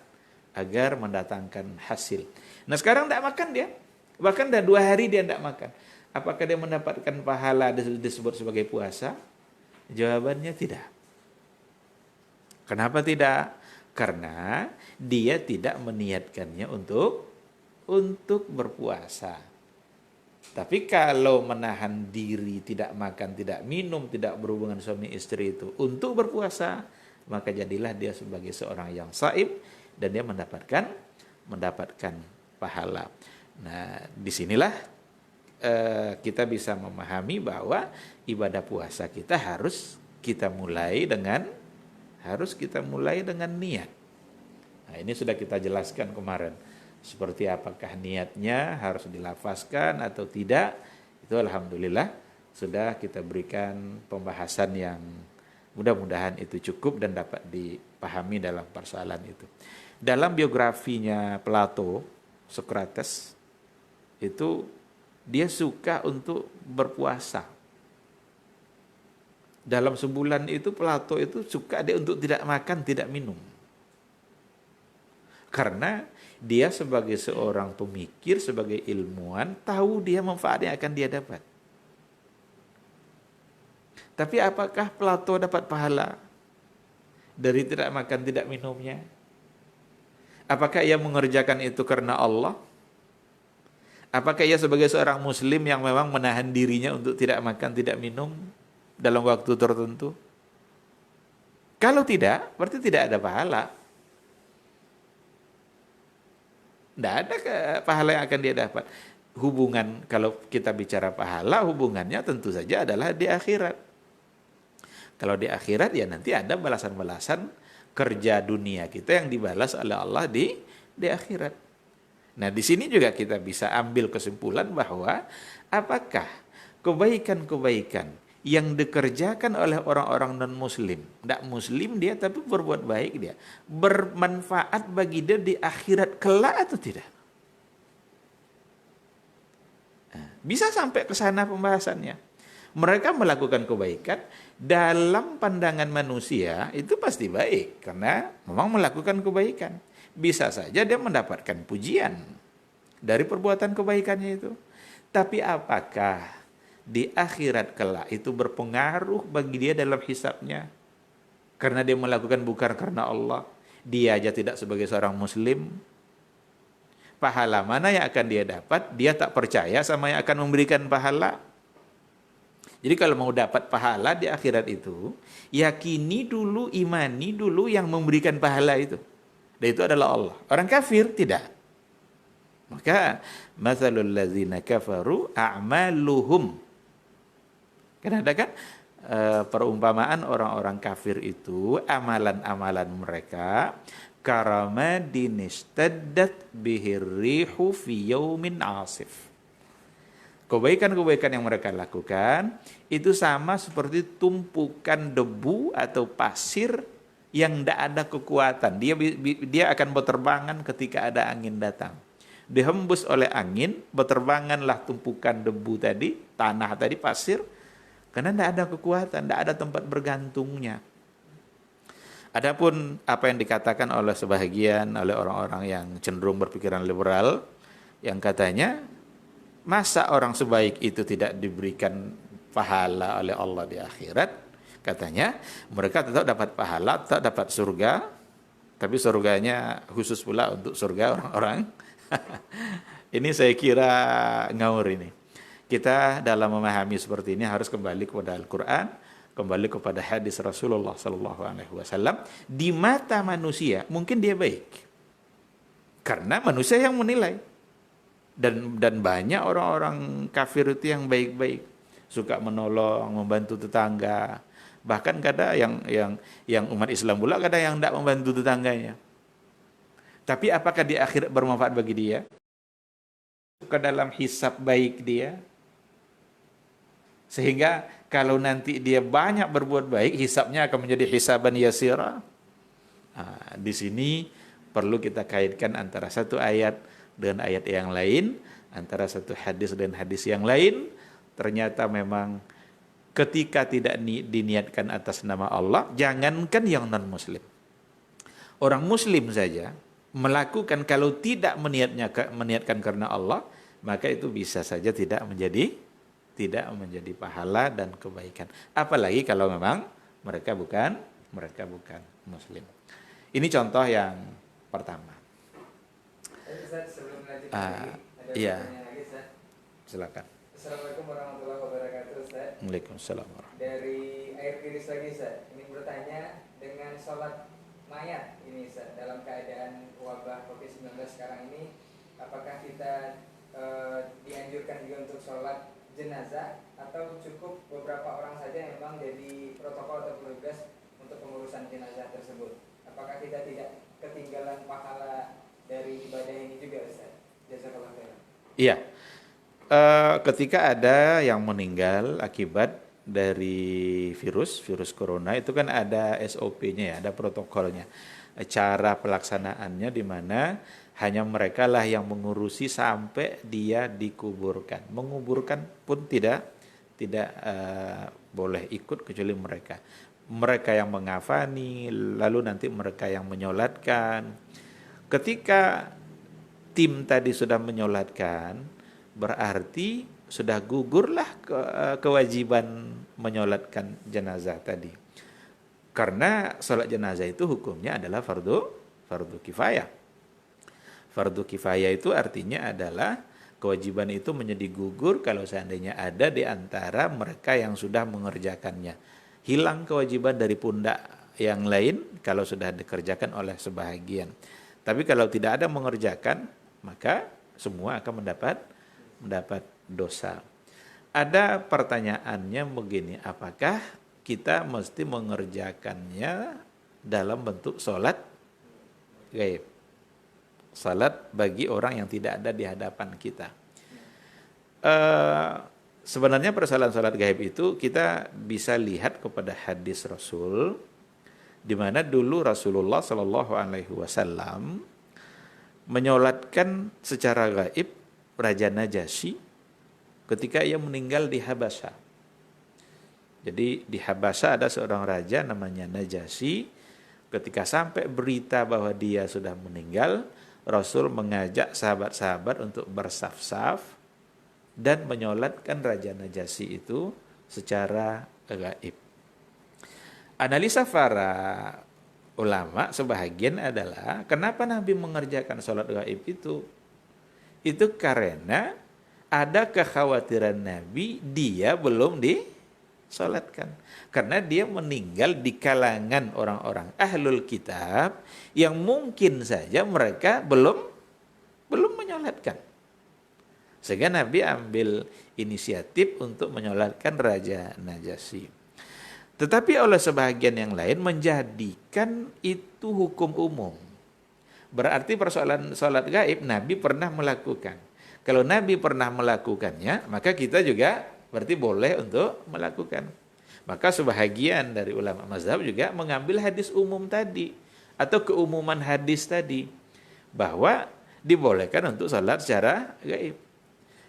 agar mendatangkan hasil. Nah sekarang tidak makan dia, bahkan dah 2 hari dia tidak makan. Apakah dia mendapatkan pahala disebut sebagai puasa? Jawabannya tidak. Kenapa tidak? Karena dia tidak meniatkannya untuk berpuasa. Tapi kalau menahan diri, tidak makan, tidak minum, tidak berhubungan suami istri itu untuk berpuasa, maka jadilah dia sebagai seorang yang shaim dan dia mendapatkan pahala. Nah, disinilah kita bisa memahami bahwa ibadah puasa kita harus kita mulai dengan niat. Nah, ini sudah kita jelaskan kemarin. Seperti apakah niatnya harus dilafazkan atau tidak, itu alhamdulillah sudah kita berikan pembahasan yang mudah-mudahan itu cukup dan dapat dipahami dalam persoalan itu. Dalam biografinya Plato, Socrates, itu dia suka untuk berpuasa. Dalam sebulan itu Plato itu suka dia untuk tidak makan, tidak minum. Karena dia sebagai seorang pemikir, sebagai ilmuwan, tahu dia manfaat yang akan dia dapat. Tapi apakah Plato dapat pahala dari tidak makan, tidak minumnya? Apakah ia mengerjakan itu karena Allah? Apakah ia sebagai seorang muslim yang memang menahan dirinya untuk tidak makan, tidak minum dalam waktu tertentu? Kalau tidak, berarti tidak ada pahala. Tidak ada pahala yang akan dia dapat. Hubungan, kalau kita bicara pahala, hubungannya tentu saja adalah di akhirat. Kalau di akhirat ya nanti ada balasan-balasan kerja dunia kita yang dibalas oleh Allah di akhirat. Nah di sini juga kita bisa ambil kesimpulan bahwa apakah kebaikan-kebaikan yang dikerjakan oleh orang-orang non-muslim, tidak muslim dia tapi berbuat baik dia, bermanfaat bagi dia di akhirat kelak atau tidak? Nah, bisa sampai ke sana pembahasannya. Mereka melakukan kebaikan dalam pandangan manusia itu pasti baik karena memang melakukan kebaikan. Bisa saja dia mendapatkan pujian dari perbuatan kebaikannya itu. Tapi apakah di akhirat kelak itu berpengaruh bagi dia dalam hisabnya? Karena dia melakukan bukan karena Allah. Dia aja tidak sebagai seorang muslim. Pahala mana yang akan dia dapat? Dia tak percaya sama yang akan memberikan pahala. Jadi kalau mau dapat pahala di akhirat itu, yakini dulu, imani dulu yang memberikan pahala itu. Dan itu adalah Allah. Orang kafir tidak. Maka matsalul ladzina kafaru a'maluhum. Kan ada kan perumpamaan orang-orang kafir itu, amalan-amalan mereka karamadin istaddat bihir rihu fi yaumin asif. Kebaikan-kebaikan yang mereka lakukan itu sama seperti tumpukan debu atau pasir yang tidak ada kekuatan. Dia akan berterbangan ketika ada angin datang. Dihembus oleh angin, berterbanganlah tumpukan debu tadi, tanah tadi, pasir, karena tidak ada kekuatan, tidak ada tempat bergantungnya. Adapun apa yang dikatakan oleh sebahagian oleh orang-orang yang cenderung berpikiran liberal, yang katanya, masa orang sebaik itu tidak diberikan pahala oleh Allah di akhirat? Katanya, mereka tetap dapat pahala, tetap dapat surga, tapi surganya khusus pula untuk surga orang-orang. Ini saya kira ngawur ini. Kita dalam memahami seperti ini harus kembali kepada Al-Quran, kembali kepada hadis Rasulullah SAW. Di mata manusia mungkin dia baik, karena manusia yang menilai. Dan banyak orang-orang kafir itu yang baik-baik, suka menolong, membantu tetangga. Bahkan kadang yang umat Islam pula kadang yang tidak membantu tetangganya. Tapi apakah di akhirat bermanfaat bagi dia? Ke dalam hisab baik dia? Sehingga kalau nanti dia banyak berbuat baik, hisabnya akan menjadi hisaban yasira. Nah, di sini perlu kita kaitkan antara satu ayat dengan ayat yang lain, antara satu hadis dan hadis yang lain. Ternyata memang ketika tidak diniatkan atas nama Allah, jangankan yang non-muslim. Orang muslim saja, melakukan kalau tidak meniatkan karena Allah, maka itu bisa saja tidak menjadi pahala dan kebaikan. Apalagi kalau memang mereka bukan muslim. Ini contoh yang pertama. Ustaz, sebelum lanjut Ah, lagi, ada iya. pertanyaan lagi, Ustaz. Silakan. Assalamualaikum warahmatullahi wabarakatuh, Ustaz. Waalaikumsalam. Dari air kiris lagi, Ustaz. Ini bertanya dengan sholat mayat ini, Ustaz, dalam keadaan wabah COVID-19 sekarang ini, apakah kita dianjurkan juga untuk sholat jenazah atau cukup beberapa orang saja yang memang jadi protokol atau petugas untuk pengurusan jenazah tersebut? Apakah kita tidak ketinggalan pahala dari ibadah ini juga, Ustaz? Jazakallah khairan. Iya. Ketika ada yang meninggal akibat dari virus corona, itu kan ada SOP-nya ya, ada protokolnya. Cara pelaksanaannya di mana hanya mereka lah yang mengurusi sampai dia dikuburkan. Menguburkan pun tidak boleh ikut kecuali mereka. Mereka yang mengafani, lalu nanti mereka yang menyolatkan. Ketika tim tadi sudah menyolatkan, berarti sudah gugurlah kewajiban menyolatkan jenazah tadi. Karena sholat jenazah itu hukumnya adalah fardu kifayah. Fardu kifayah itu artinya adalah kewajiban itu menjadi gugur kalau seandainya ada di antara mereka yang sudah mengerjakannya. Hilang kewajiban dari pundak yang lain kalau sudah dikerjakan oleh sebahagian. Tapi kalau tidak ada mengerjakan, maka semua akan mendapat dosa. Ada pertanyaannya begini, apakah kita mesti mengerjakannya dalam bentuk sholat gaib? Salat bagi orang yang tidak ada di hadapan kita. Sebenarnya persoalan salat gaib itu kita bisa lihat kepada hadis Rasul, di mana dulu Rasulullah Shallallahu Alaihi Wasallam menyolatkan secara gaib Raja Najasyi ketika ia meninggal di Habasya. Jadi di Habasya ada seorang raja namanya Najasyi. Ketika sampai berita bahwa dia sudah meninggal, Rasul mengajak sahabat-sahabat untuk bersaf-saf dan menyolatkan Raja Najasyi itu secara gaib. Analisa para ulama sebahagian adalah kenapa Nabi mengerjakan sholat gaib itu? Itu karena ada kekhawatiran Nabi dia belum disolatkan. Karena dia meninggal di kalangan orang-orang ahlul kitab yang mungkin saja mereka belum menyolatkan. Sehingga Nabi ambil inisiatif untuk menyolatkan Raja Najasyi. Tetapi oleh sebahagian yang lain menjadikan itu hukum umum. Berarti persoalan sholat gaib Nabi pernah melakukan. Kalau Nabi pernah melakukannya, maka kita juga berarti boleh untuk melakukan. Maka sebahagian dari ulama mazhab juga mengambil hadis umum tadi atau keumuman hadis tadi bahwa dibolehkan untuk sholat secara gaib.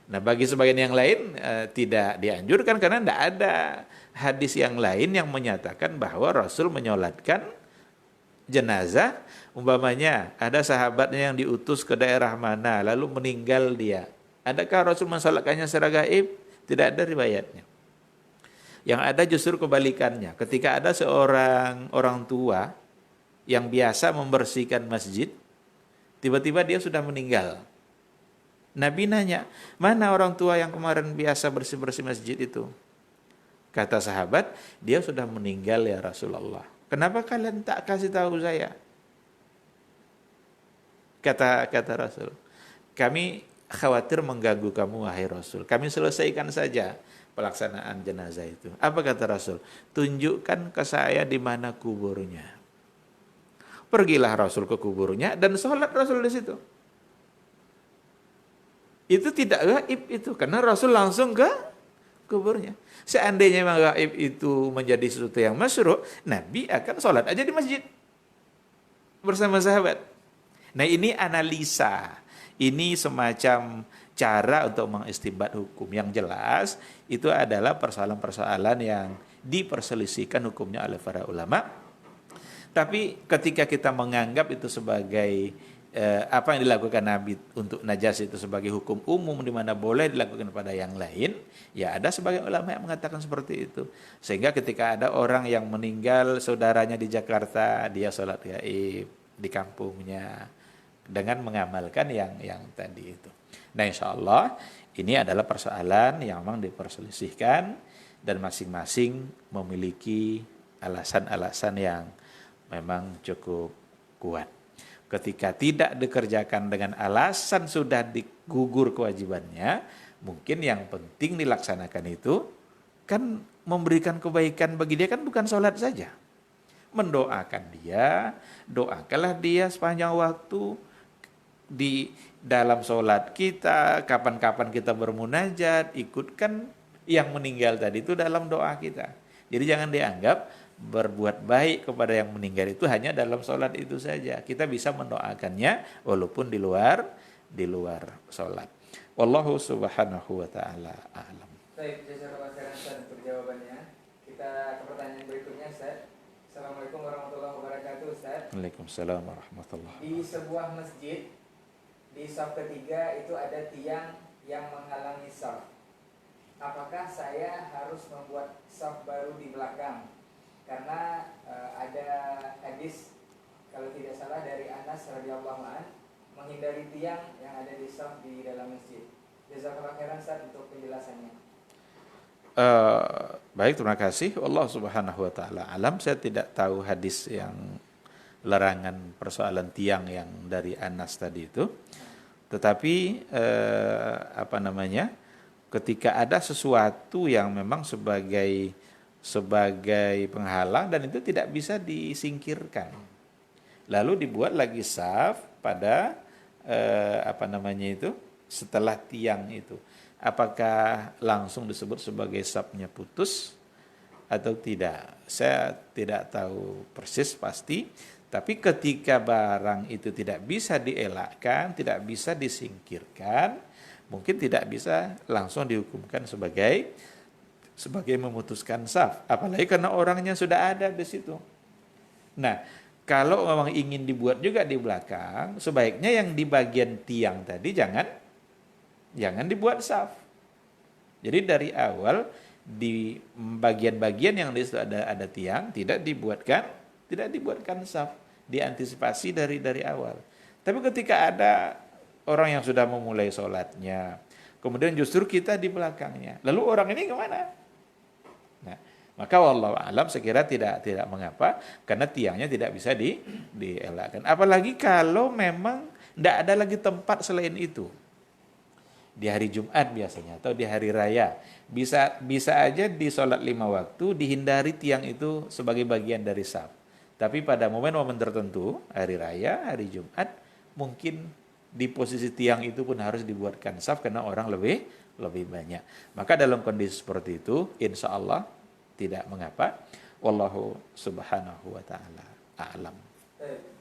Nah, bagi sebagian yang lain tidak dianjurkan karena tidak ada hadis yang lain yang menyatakan bahwa Rasul menyolatkan jenazah. Umpamanya ada sahabatnya yang diutus ke daerah mana lalu meninggal dia. Adakah Rasul mensolatkannya secara gaib? Tidak ada riwayatnya. Yang ada justru kebalikannya. Ketika ada seorang orang tua yang biasa membersihkan masjid, tiba-tiba dia sudah meninggal. Nabi nanya, mana orang tua yang kemarin biasa bersih-bersih masjid itu? Kata sahabat, dia sudah meninggal ya Rasulullah. Kenapa kalian tak kasih tahu saya? Kata Rasul, kami khawatir mengganggu kamu wahai Rasul. Kami selesaikan saja pelaksanaan jenazah itu. Apa kata Rasul? Tunjukkan ke saya di mana kuburnya. Pergilah Rasul ke kuburnya dan sholat Rasul di situ. Itu tidak gaib itu karena Rasul langsung ke kuburnya. Seandainya memang gaib itu menjadi sesuatu yang masyru', Nabi akan sholat aja di masjid bersama sahabat. Nah, ini analisa. Ini semacam cara untuk mengistinbat hukum. Yang jelas itu adalah persoalan-persoalan yang diperselisihkan hukumnya oleh para ulama. Tapi ketika kita menganggap itu sebagai apa yang dilakukan Nabi untuk najas itu sebagai hukum umum di mana boleh dilakukan pada yang lain, ya ada sebagian ulama yang mengatakan seperti itu. Sehingga ketika ada orang yang meninggal saudaranya di Jakarta, dia sholat gaib di kampungnya dengan mengamalkan yang tadi itu. Nah, insya Allah ini adalah persoalan yang memang diperselisihkan dan masing-masing memiliki alasan-alasan yang memang cukup kuat. Ketika tidak dikerjakan dengan alasan sudah digugur kewajibannya, mungkin yang penting dilaksanakan itu kan memberikan kebaikan bagi dia, kan bukan sholat saja. Mendoakan dia, doakanlah dia sepanjang waktu di dalam sholat kita, kapan-kapan kita bermunajat, ikutkan yang meninggal tadi itu dalam doa kita. Jadi jangan dianggap berbuat baik kepada yang meninggal itu hanya dalam sholat itu saja. Kita bisa mendoakannya walaupun di luar sholat. Wallahu subhanahu wa ta'ala a'lam. Baik, jazakallahu khairan Ustaz untuk jawabannya. Kita ke pertanyaan berikutnya, Ustaz. Assalamualaikum warahmatullahi wabarakatuh, Ustaz. Waalaikumsalam warahmatullahi wabarakatuh. Di sebuah masjid, di shaf ketiga itu ada tiang yang menghalangi shaf. Apakah saya harus membuat shaf baru di belakang? Karena ada hadis kalau tidak salah dari Anas radhiyallahu an menghindari tiang yang ada di shaf di dalam masjid. Jazakallahu khairan Ustaz untuk penjelasannya. Baik, terima kasih. Allah subhanahu wa ta'ala alam. Saya tidak tahu hadis yang larangan persoalan tiang yang dari Anas tadi itu. Tetapi ketika ada sesuatu yang memang sebagai penghalang dan itu tidak bisa disingkirkan, lalu dibuat lagi saf pada setelah tiang itu, apakah langsung disebut sebagai safnya putus atau tidak? Saya tidak tahu persis pasti, tapi ketika barang itu tidak bisa dielakkan, tidak bisa disingkirkan, mungkin tidak bisa langsung dihukumkan sebagai memutuskan saf, apalagi karena orangnya sudah ada di situ. Nah, kalau memang ingin dibuat juga di belakang, sebaiknya yang di bagian tiang tadi jangan dibuat saf. Jadi dari awal di bagian-bagian yang di situ ada tiang tidak dibuatkan saf, diantisipasi dari awal. Tapi ketika ada orang yang sudah memulai sholatnya, kemudian justru kita di belakangnya, lalu orang ini kemana? Nah, maka wallahu alam saya kira tidak mengapa, karena tiangnya tidak bisa dielakkan. Apalagi kalau memang tidak ada lagi tempat selain itu. Di hari Jumat biasanya atau di hari raya bisa aja di sholat 5 waktu dihindari tiang itu sebagai bagian dari saf. Tapi pada momen-momen tertentu, hari raya, hari Jumat, mungkin di posisi tiang itu pun harus dibuatkan saf karena orang lebih banyak. Maka dalam kondisi seperti itu, insya Allah tidak mengapa. Wallahu subhanahu wa ta'ala a'lam.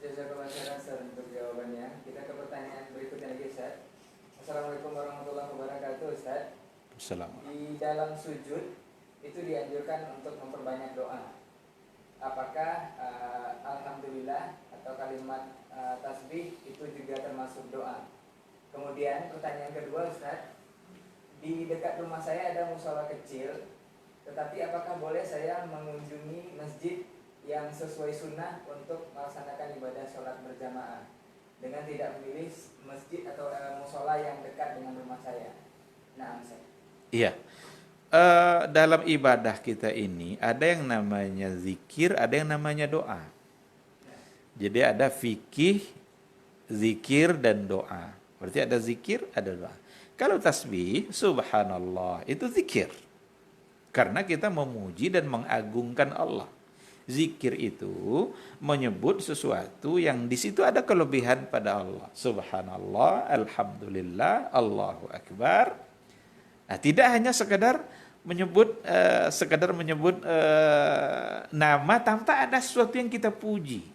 Jazakallahu khairan Ustaz untuk jawabannya. Kita ke pertanyaan berikutnya lagi, Ustaz. Assalamualaikum warahmatullahi wabarakatuh, Ustaz. Assalamualaikum. Di dalam sujud itu dianjurkan untuk memperbanyak doa. Apakah alhamdulillah atau kalimat tasbih itu juga termasuk doa? Kemudian pertanyaan kedua, Ustaz. Di dekat rumah saya ada musola kecil, tetapi apakah boleh saya mengunjungi masjid yang sesuai sunnah untuk melaksanakan ibadah sholat berjamaah dengan tidak memilih masjid atau musola yang dekat dengan rumah saya? Nah, Ustaz. Iya. Dalam ibadah kita ini ada yang namanya zikir, ada yang namanya doa. Jadi ada fikih, zikir dan doa. Berarti ada zikir, ada doa. Kalau tasbih, subhanallah, itu zikir. Karena kita memuji dan mengagungkan Allah. Zikir itu menyebut sesuatu yang di situ ada kelebihan pada Allah. Subhanallah, alhamdulillah, Allahu akbar. Nah, tidak hanya sekedar menyebut nama tanpa ada sesuatu yang kita puji.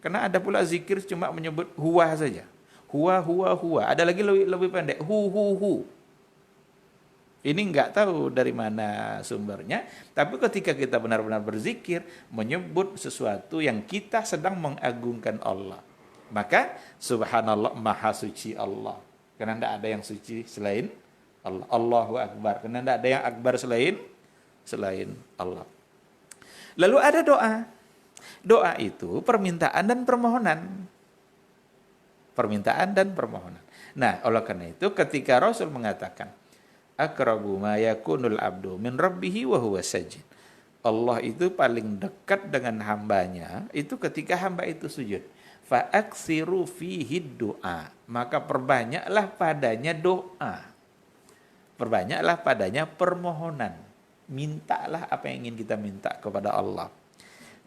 Karena ada pula zikir cuma menyebut huwa saja. Huwa. Ada lagi lebih pendek. Hu. Ini enggak tahu dari mana sumbernya. Tapi ketika kita benar-benar berzikir, menyebut sesuatu yang kita sedang mengagungkan Allah. Maka subhanallah, maha suci Allah. Karena tidak ada yang suci selain Allah. Allahu Akbar. Karena tidak ada yang akbar selain Allah. Lalu ada doa. Doa itu permintaan dan permohonan. Permintaan dan permohonan. Nah, oleh karena itu ketika Rasul mengatakan, aqrabu ma yakunul abdu min rabbihi wa huwa sajid. Allah itu paling dekat dengan hambanya itu ketika hamba itu sujud. Fa'aksiru fihi doa. Maka perbanyaklah padanya doa. Perbanyaklah padanya permohonan. Mintalah apa yang ingin kita minta kepada Allah.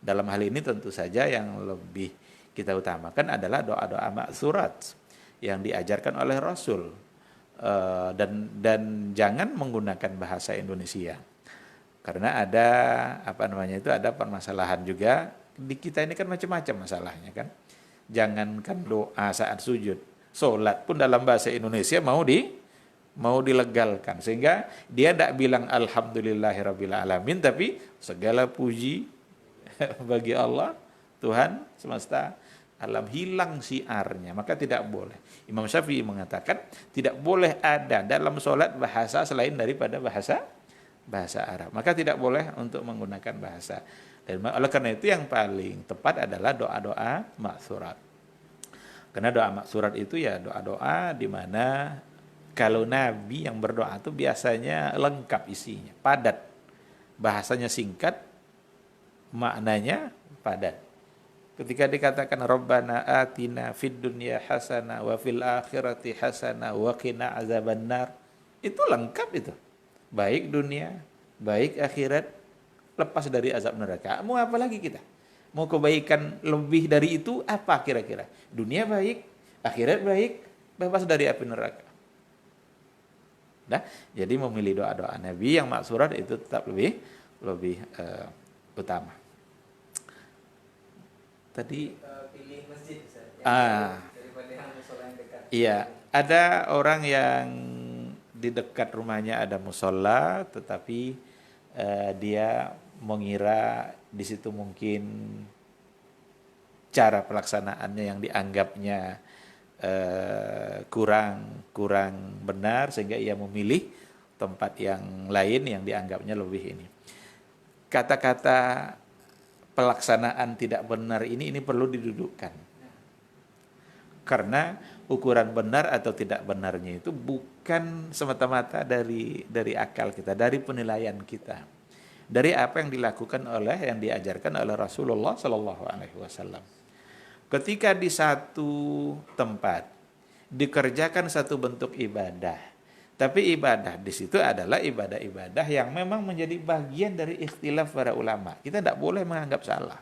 Dalam hal ini tentu saja yang lebih kita utamakan adalah doa-doa maksurat yang diajarkan oleh Rasul. Dan jangan menggunakan bahasa Indonesia. Karena ada ada permasalahan juga. Di kita ini kan macam-macam masalahnya kan. Jangankan doa saat sujud, solat pun dalam bahasa Indonesia mau dilegalkan, sehingga dia tidak bilang alhamdulillahirabbil alamin, tapi segala puji bagi Allah Tuhan semesta alam, hilang siarnya, maka tidak boleh. Imam Syafi'i mengatakan tidak boleh ada dalam solat bahasa selain daripada bahasa Arab, maka tidak boleh untuk menggunakan bahasa. Dan oleh karena itu yang paling tepat adalah doa-doa maksurat. Karena doa maksurat itu ya doa-doa di mana kalau Nabi yang berdoa itu biasanya lengkap isinya, padat. Bahasanya singkat, maknanya padat. Ketika dikatakan Rabbana atina fid dunya hasanah wa fil akhirati hasanah wa qina azabannar, itu lengkap itu. Baik dunia, baik akhirat, lepas dari azab neraka. Mau apa lagi kita? Mau kebaikan lebih dari itu apa kira-kira? Dunia baik, akhirat baik, bebas dari api neraka. Nah, jadi memilih doa-doa Nabi yang maksurat itu tetap lebih utama. Tadi pilih masjid daripada yang musola yang dekat. Iya, ada orang yang di dekat rumahnya ada musola, tetapi dia mengira di situ mungkin cara pelaksanaannya yang dianggapnya kurang benar, sehingga ia memilih tempat yang lain yang dianggapnya lebih ini. Kata-kata pelaksanaan tidak benar ini perlu didudukkan. Karena ukuran benar atau tidak benarnya itu bukan semata-mata dari akal kita, dari penilaian kita. Dari apa yang dilakukan yang diajarkan oleh Rasulullah Sallallahu Alaihi Wasallam. Ketika di satu tempat dikerjakan satu bentuk ibadah, tapi ibadah di situ adalah ibadah-ibadah yang memang menjadi bagian dari ikhtilaf para ulama. Kita tidak boleh menganggap salah.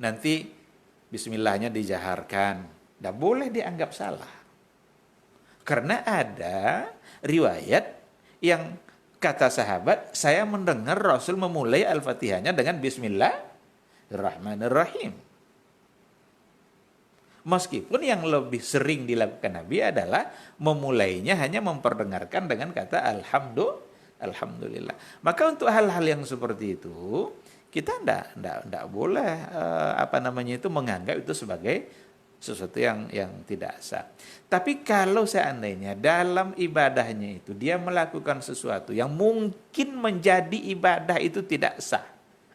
Nanti bismillahnya dijaharkan, tidak boleh dianggap salah. Karena ada riwayat yang kata sahabat, saya mendengar Rasul memulai Al-Fatihahnya dengan Bismillahirrahmanirrahim. Meskipun yang lebih sering dilakukan Nabi adalah memulainya hanya memperdengarkan dengan kata Alhamdulillah. Maka untuk hal-hal yang seperti itu, kita tidak boleh menganggap itu sebagai sesuatu yang tidak sah. Tapi kalau seandainya dalam ibadahnya itu dia melakukan sesuatu yang mungkin menjadi ibadah itu tidak sah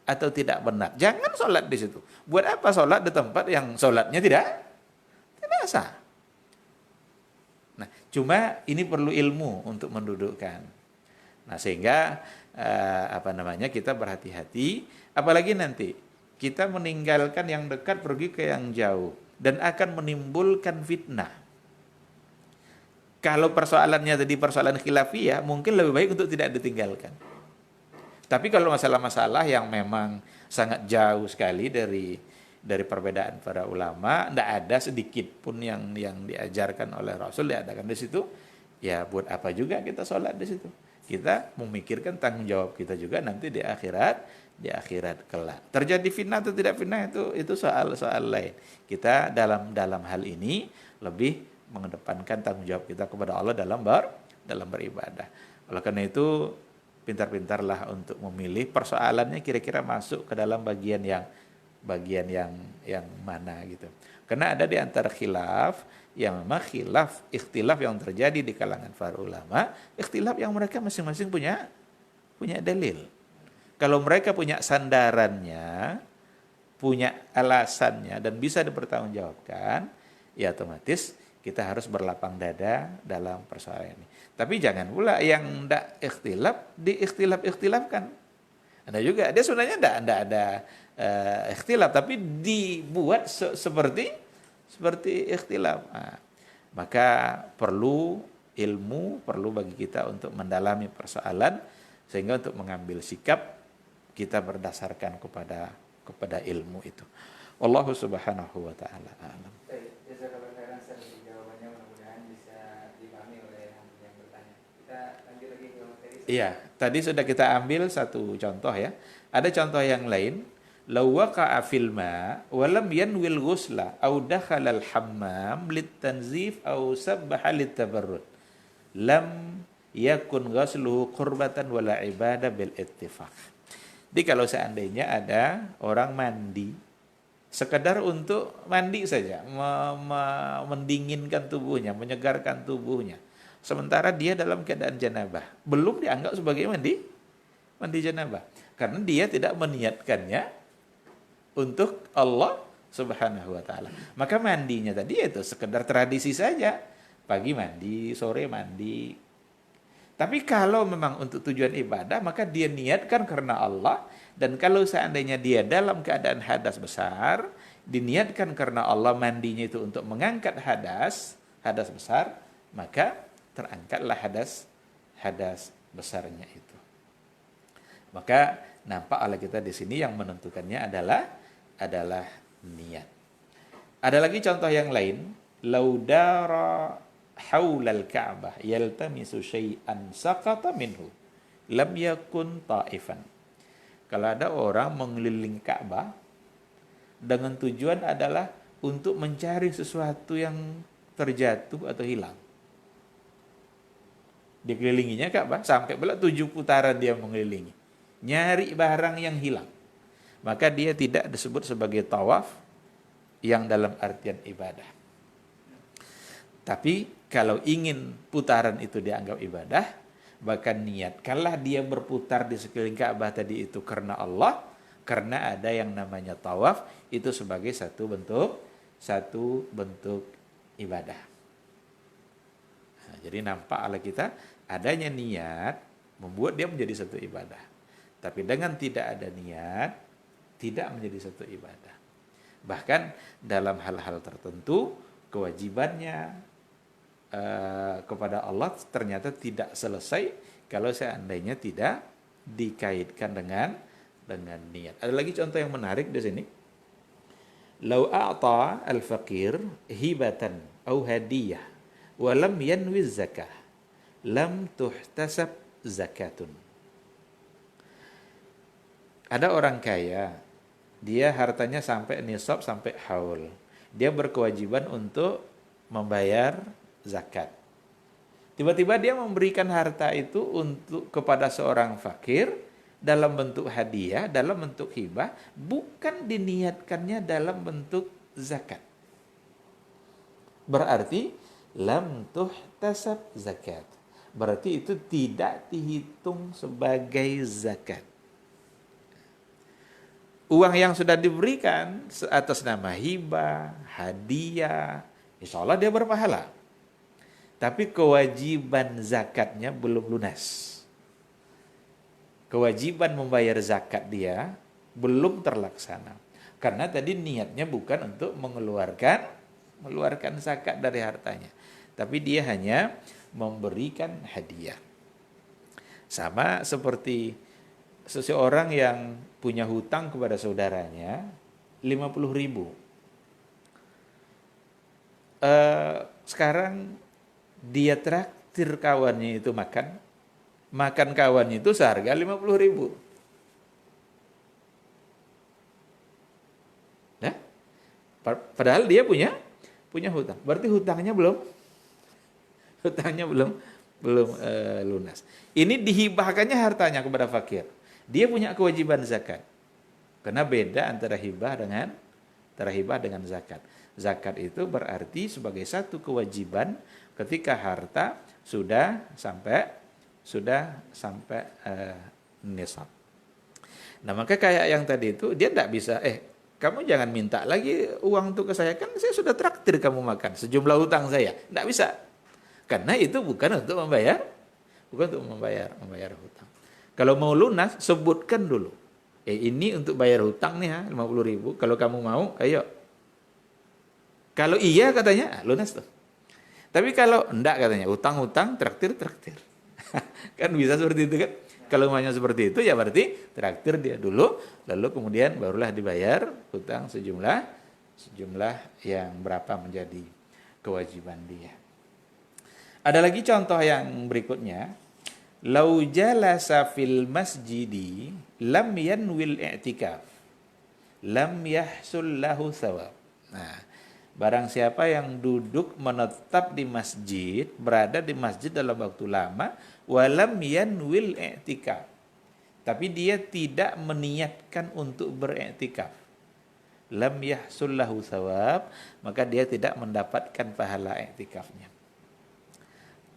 atau tidak benar, jangan sholat di situ. Buat apa sholat di tempat yang sholatnya tidak sah? Nah, cuma ini perlu ilmu untuk mendudukkan. Nah, sehingga kita berhati-hati, apalagi nanti kita meninggalkan yang dekat pergi ke yang jauh dan akan menimbulkan fitnah. Kalau persoalannya tadi persoalan khilafiyah, mungkin lebih baik untuk tidak ditinggalkan. Tapi kalau masalah-masalah yang memang sangat jauh sekali dari perbedaan para ulama, tidak ada sedikit pun yang diajarkan oleh Rasul diadakan di situ, ya buat apa juga kita sholat di situ? Kita memikirkan tanggung jawab kita juga nanti di akhirat kelak. Terjadi fitnah atau tidak fitnah itu soal lain. Kita dalam hal ini lebih mengedepankan tanggung jawab kita kepada Allah dalam beribadah. Oleh karena itu pintar-pintarlah untuk memilih persoalannya kira-kira masuk ke dalam bagian yang bagian yang mana gitu. Karena ada di antara khilaf yang memang ikhtilaf yang terjadi di kalangan para ulama, ikhtilaf yang mereka masing-masing punya dalil. Kalau mereka punya sandarannya, punya alasannya dan bisa dipertanggungjawabkan, ya otomatis kita harus berlapang dada dalam persoalan ini. Tapi jangan pula yang tidak ikhtilaf diikhtilaf-ikhtilafkan. Ada juga dia sebenarnya tidak ada ikhtilaf, tapi dibuat seperti ikhtilaf. Nah, maka perlu ilmu, perlu bagi kita untuk mendalami persoalan sehingga untuk mengambil sikap kita berdasarkan kepada ilmu itu. Wallahu subhanahu wa ta'ala a'lam. Jazakallahu khairan Ustaz untuk jawabannya, mudah-mudahan bisa dipahami oleh yang bertanya. Kita lanjut lagi ke materi. Iya, tadi sudah kita ambil satu contoh ya. Ada contoh yang lain. Law waqa'a fil ma' wa lam yanwil ghusla aw dakhala al hammam litanzif aw sabbaha litabarrud lam yakun ghasluhu qurbatan wala ibadah bil ittifaq. Jadi kalau seandainya ada orang mandi sekedar untuk mandi saja, mendinginkan tubuhnya, menyegarkan tubuhnya, sementara dia dalam keadaan janabah, belum dianggap sebagai mandi janabah karena dia tidak meniatkannya untuk Allah Subhanahu wa taala. Maka mandinya tadi itu sekedar tradisi saja. Pagi mandi, sore mandi. Tapi kalau memang untuk tujuan ibadah, maka dia niatkan karena Allah. Dan kalau seandainya dia dalam keadaan hadas besar, diniatkan karena Allah mandinya itu untuk mengangkat hadas besar, maka terangkatlah hadas besarnya itu. Maka nampak oleh kita di sini yang menentukannya adalah niat. Ada lagi contoh yang lain, laudara haulal Ka'bah yaltamisu syai'an saqata minhu lam yakun ta'ifan. Kalau ada orang mengelilingi Ka'bah dengan tujuan adalah untuk mencari sesuatu yang terjatuh atau hilang. Dikelilinginya Ka'bah sampai pula 7 putaran dia mengelilingi. Nyari barang yang hilang. Maka dia tidak disebut sebagai tawaf yang dalam artian ibadah. Tapi kalau ingin putaran itu dianggap ibadah, bahkan niatkanlah dia berputar di sekeliling Ka'bah tadi itu karena Allah, karena ada yang namanya tawaf itu sebagai satu bentuk ibadah. Nah, jadi nampak oleh kita adanya niat membuat dia menjadi satu ibadah. Tapi dengan tidak ada niat tidak menjadi satu ibadah. Bahkan dalam hal-hal tertentu kewajibannya kepada Allah ternyata tidak selesai kalau seandainya tidak dikaitkan dengan niat. Ada lagi contoh yang menarik di sini. Lau a'ta al-faqir hibatan au hadiyah wa lam yanwi zakah lam tuhtasab zakatun. Ada orang kaya, dia hartanya sampai nisab, sampai haul. Dia berkewajiban untuk membayar zakat. Tiba-tiba dia memberikan harta itu kepada seorang fakir dalam bentuk hadiah, dalam bentuk hibah, bukan diniatkannya dalam bentuk zakat. Berarti lam tuhtasab zakat. Berarti itu tidak dihitung sebagai zakat. Uang yang sudah diberikan atas nama hibah, hadiah, insya Allah dia berpahala. Tapi kewajiban zakatnya belum lunas. Kewajiban membayar zakat dia belum terlaksana. Karena tadi niatnya bukan untuk mengeluarkan zakat dari hartanya. Tapi dia hanya memberikan hadiah. Sama seperti seseorang yang punya hutang kepada saudaranya 50.000. Sekarang dia traktir kawannya itu makan kawannya itu seharga 50.000. Nah, padahal dia punya hutang. Berarti hutangnya belum lunas. Ini dihibahkannya hartanya kepada fakir. Dia punya kewajiban zakat. Karena beda antara hibah dengan zakat. Zakat itu berarti sebagai satu kewajiban ketika harta sudah sampai nisab. Nah, maka kayak yang tadi itu dia tidak bisa, kamu jangan minta lagi uang untuk ke saya, kan saya sudah traktir kamu makan sejumlah hutang saya. Tidak bisa. Karena itu bukan untuk membayar hutang. Kalau mau lunas, sebutkan dulu. Ini untuk bayar hutang nih, 50.000. Kalau kamu mau, ayo. Kalau iya katanya, lunas tuh. Tapi kalau enggak katanya, hutang-hutang, traktir. Kan bisa seperti itu kan? Kalau maunya seperti itu, ya berarti traktir dia dulu, lalu kemudian barulah dibayar hutang sejumlah yang berapa menjadi kewajiban dia. Ada lagi contoh yang berikutnya. Lau jalasa fil masjidi lam yanwil i'tikaf lam yahsul lahu thawab. Nah, barang siapa yang duduk menetap di masjid, berada di masjid dalam waktu lama, walam yanwil i'tikaf, tapi dia tidak meniatkan untuk beriktikaf, lam yahsul lahu thawab, maka dia tidak mendapatkan pahala iktikafnya.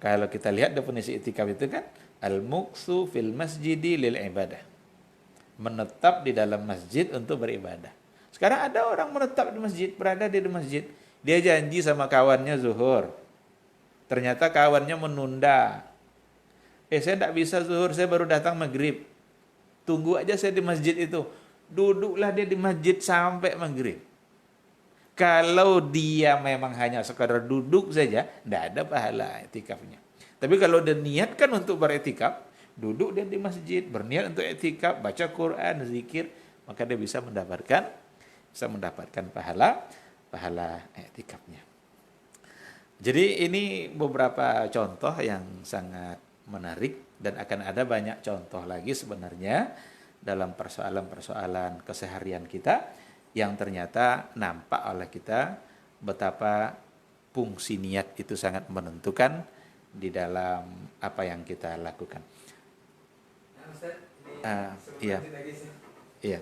Kalau kita lihat definisi iktikaf itu kan al-muqsu fil masjidi lil ibadah. Menetap di dalam masjid untuk beribadah. Sekarang ada orang menetap di masjid, berada di masjid. Dia janji sama kawannya zuhur. Ternyata kawannya menunda. Saya tidak bisa zuhur, saya baru datang maghrib. Tunggu aja saya di masjid itu. Duduklah dia di masjid sampai maghrib. Kalau dia memang hanya sekadar duduk saja, tidak ada pahala iktikafnya. Tapi kalau dia niatkan untuk beriktikaf, duduk dia di masjid, berniat untuk iktikaf, baca Quran, zikir, maka dia bisa mendapatkan pahala iktikafnya. Jadi ini beberapa contoh yang sangat menarik dan akan ada banyak contoh lagi sebenarnya dalam persoalan-persoalan keseharian kita yang ternyata nampak oleh kita betapa fungsi niat itu sangat menentukan di dalam apa yang kita lakukan. Nah, Ustaz, Iya. Iya.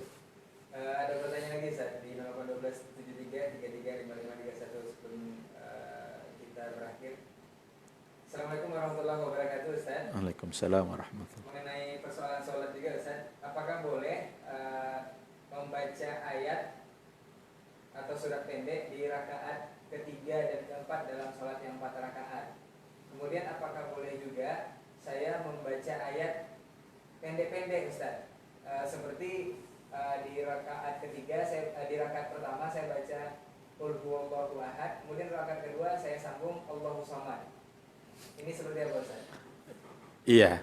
Ada pertanyaan lagi Ustaz di 081273335531 sebelum kita berakhir. Assalamualaikum warahmatullahi wabarakatuh Ustaz. Waalaikumsalam warahmatullahi. Mengenai persoalan sholat juga Ustaz, apakah boleh membaca ayat atau surat pendek di rakaat ketiga dan keempat dalam sholat yang 4 rakaat? Kemudian apakah boleh juga saya membaca ayat pendek-pendek Ustaz? Seperti di rakaat ketiga, di rakaat pertama saya baca Qul huwallahu ahad, kemudian rakaat kedua saya sambung Allahu samad. Ini seperti apa Ustaz? Iya.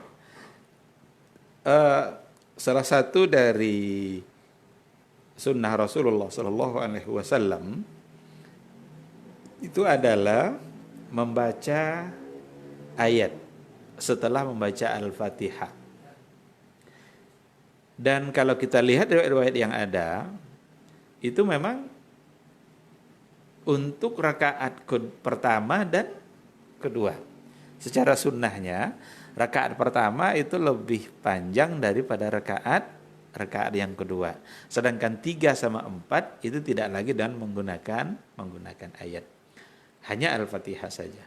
Salah satu dari sunnah Rasulullah Sallallahu Alaihi Wasallam itu adalah membaca ayat setelah membaca Al-Fatihah. Dan kalau kita lihat riwayat-riwayat yang ada, itu memang untuk rakaat pertama dan kedua. Secara sunnahnya, rakaat pertama itu lebih panjang daripada rakaat yang kedua. Sedangkan 3 sama 4 itu tidak lagi dan menggunakan ayat. Hanya Al-Fatihah saja.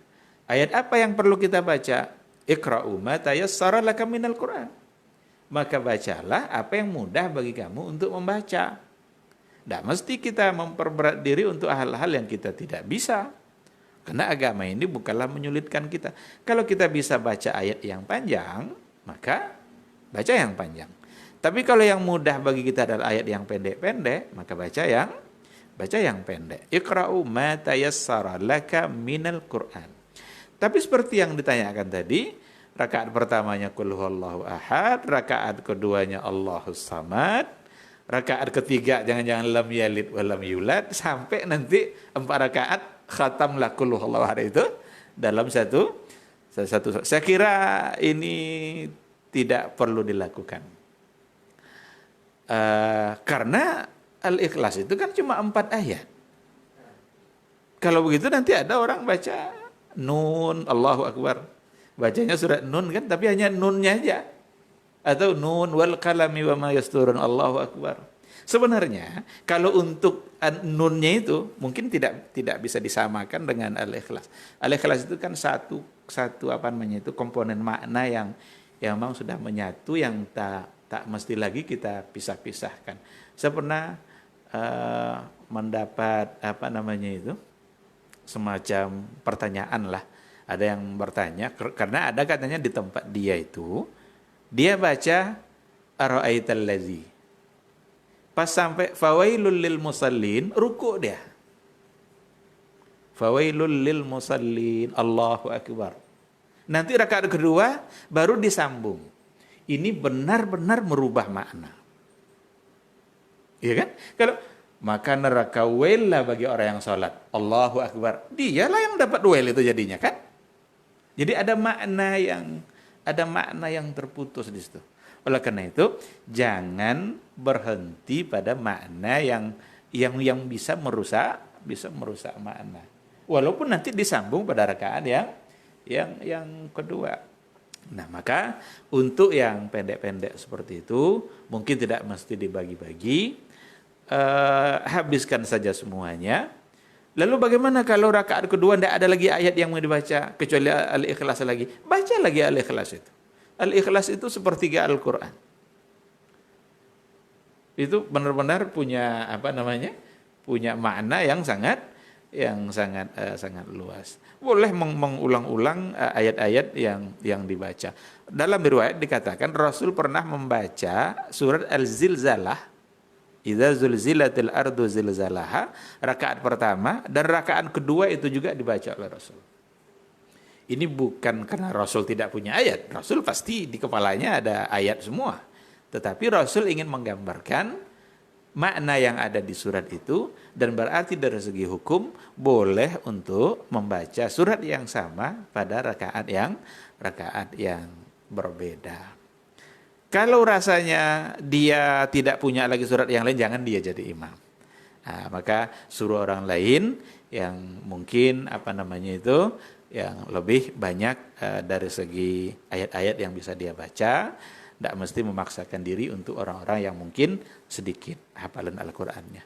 Ayat apa yang perlu kita baca? Iqra'u ma tayassara laka minal Qur'an. Maka bacalah apa yang mudah bagi kamu untuk membaca. Tidak mesti kita memperberat diri untuk hal-hal yang kita tidak bisa. Karena agama ini bukanlah menyulitkan kita. Kalau kita bisa baca ayat yang panjang, maka baca yang panjang. Tapi kalau yang mudah bagi kita adalah ayat yang pendek-pendek, maka baca yang pendek. Iqra'u ma tayassara laka minal Qur'an. Tapi seperti yang ditanyakan tadi, rakaat pertamanya Qul huwallahu ahad, rakaat keduanya Allahus samad, rakaat ketiga jangan-jangan lam yalid wa lam yulad, sampai nanti 4 rakaat khatamlah Qul huwallahu ahad itu dalam satu. Saya kira ini tidak perlu dilakukan. Karena Al-Ikhlas itu kan cuma 4 ayat. Kalau begitu nanti ada orang baca Nun, Allahu Akbar. Bacanya surat Nun kan, tapi hanya Nunnya aja. Atau Nun wal qalami wa ma yasturun, Allahu Akbar. Sebenarnya kalau untuk nunnya itu mungkin tidak bisa disamakan dengan al-ikhlas. Al-ikhlas itu kan satu apa namanya itu komponen makna yang memang sudah menyatu, yang tak mesti lagi kita pisah-pisahkan. Saya pernah mendapat apa namanya itu semacam pertanyaan lah. Ada yang bertanya karena ada katanya di tempat dia itu dia baca ara'aital ladzi. Pas sampai fawailul lil musallin, ruku dia. Fawailul lil musallin, Allahu akbar. Nanti rakaat kedua baru disambung. Ini benar-benar merubah makna. Iya kan? Kalau maka neraka wail lah bagi orang yang sholat. Allahu akbar. Dialah yang dapat wail itu jadinya kan? Jadi ada makna yang terputus di situ. Oleh karena itu, jangan berhenti pada makna yang bisa merusak makna. Walaupun nanti disambung pada rakaat yang kedua. Nah, maka untuk yang pendek-pendek seperti itu, mungkin tidak mesti dibagi-bagi, habiskan saja semuanya. Lalu bagaimana kalau rakaat kedua tidak ada lagi ayat yang mau dibaca kecuali Al-Ikhlas lagi? Baca lagi Al-Ikhlas itu. Al-Ikhlas itu sepertiga Al-Quran. Itu benar-benar punya punya makna yang sangat luas. Boleh mengulang-ulang ayat-ayat yang dibaca. Dalam riwayat dikatakan Rasul pernah membaca surat Al-Zilzalah. Idza zulzilatil ardu zilzalaha, rakaat pertama dan rakaat kedua itu juga dibaca oleh Rasul. Ini bukan karena Rasul tidak punya ayat. Rasul pasti di kepalanya ada ayat semua. Tetapi Rasul ingin menggambarkan makna yang ada di surat itu, dan berarti dari segi hukum boleh untuk membaca surat yang sama pada rakaat yang berbeda. Kalau rasanya dia tidak punya lagi surat yang lain, jangan dia jadi imam. Nah, maka suruh orang lain yang mungkin yang lebih banyak dari segi ayat-ayat yang bisa dia baca. Tidak mesti memaksakan diri untuk orang-orang yang mungkin sedikit hafalan Al-Qur'annya.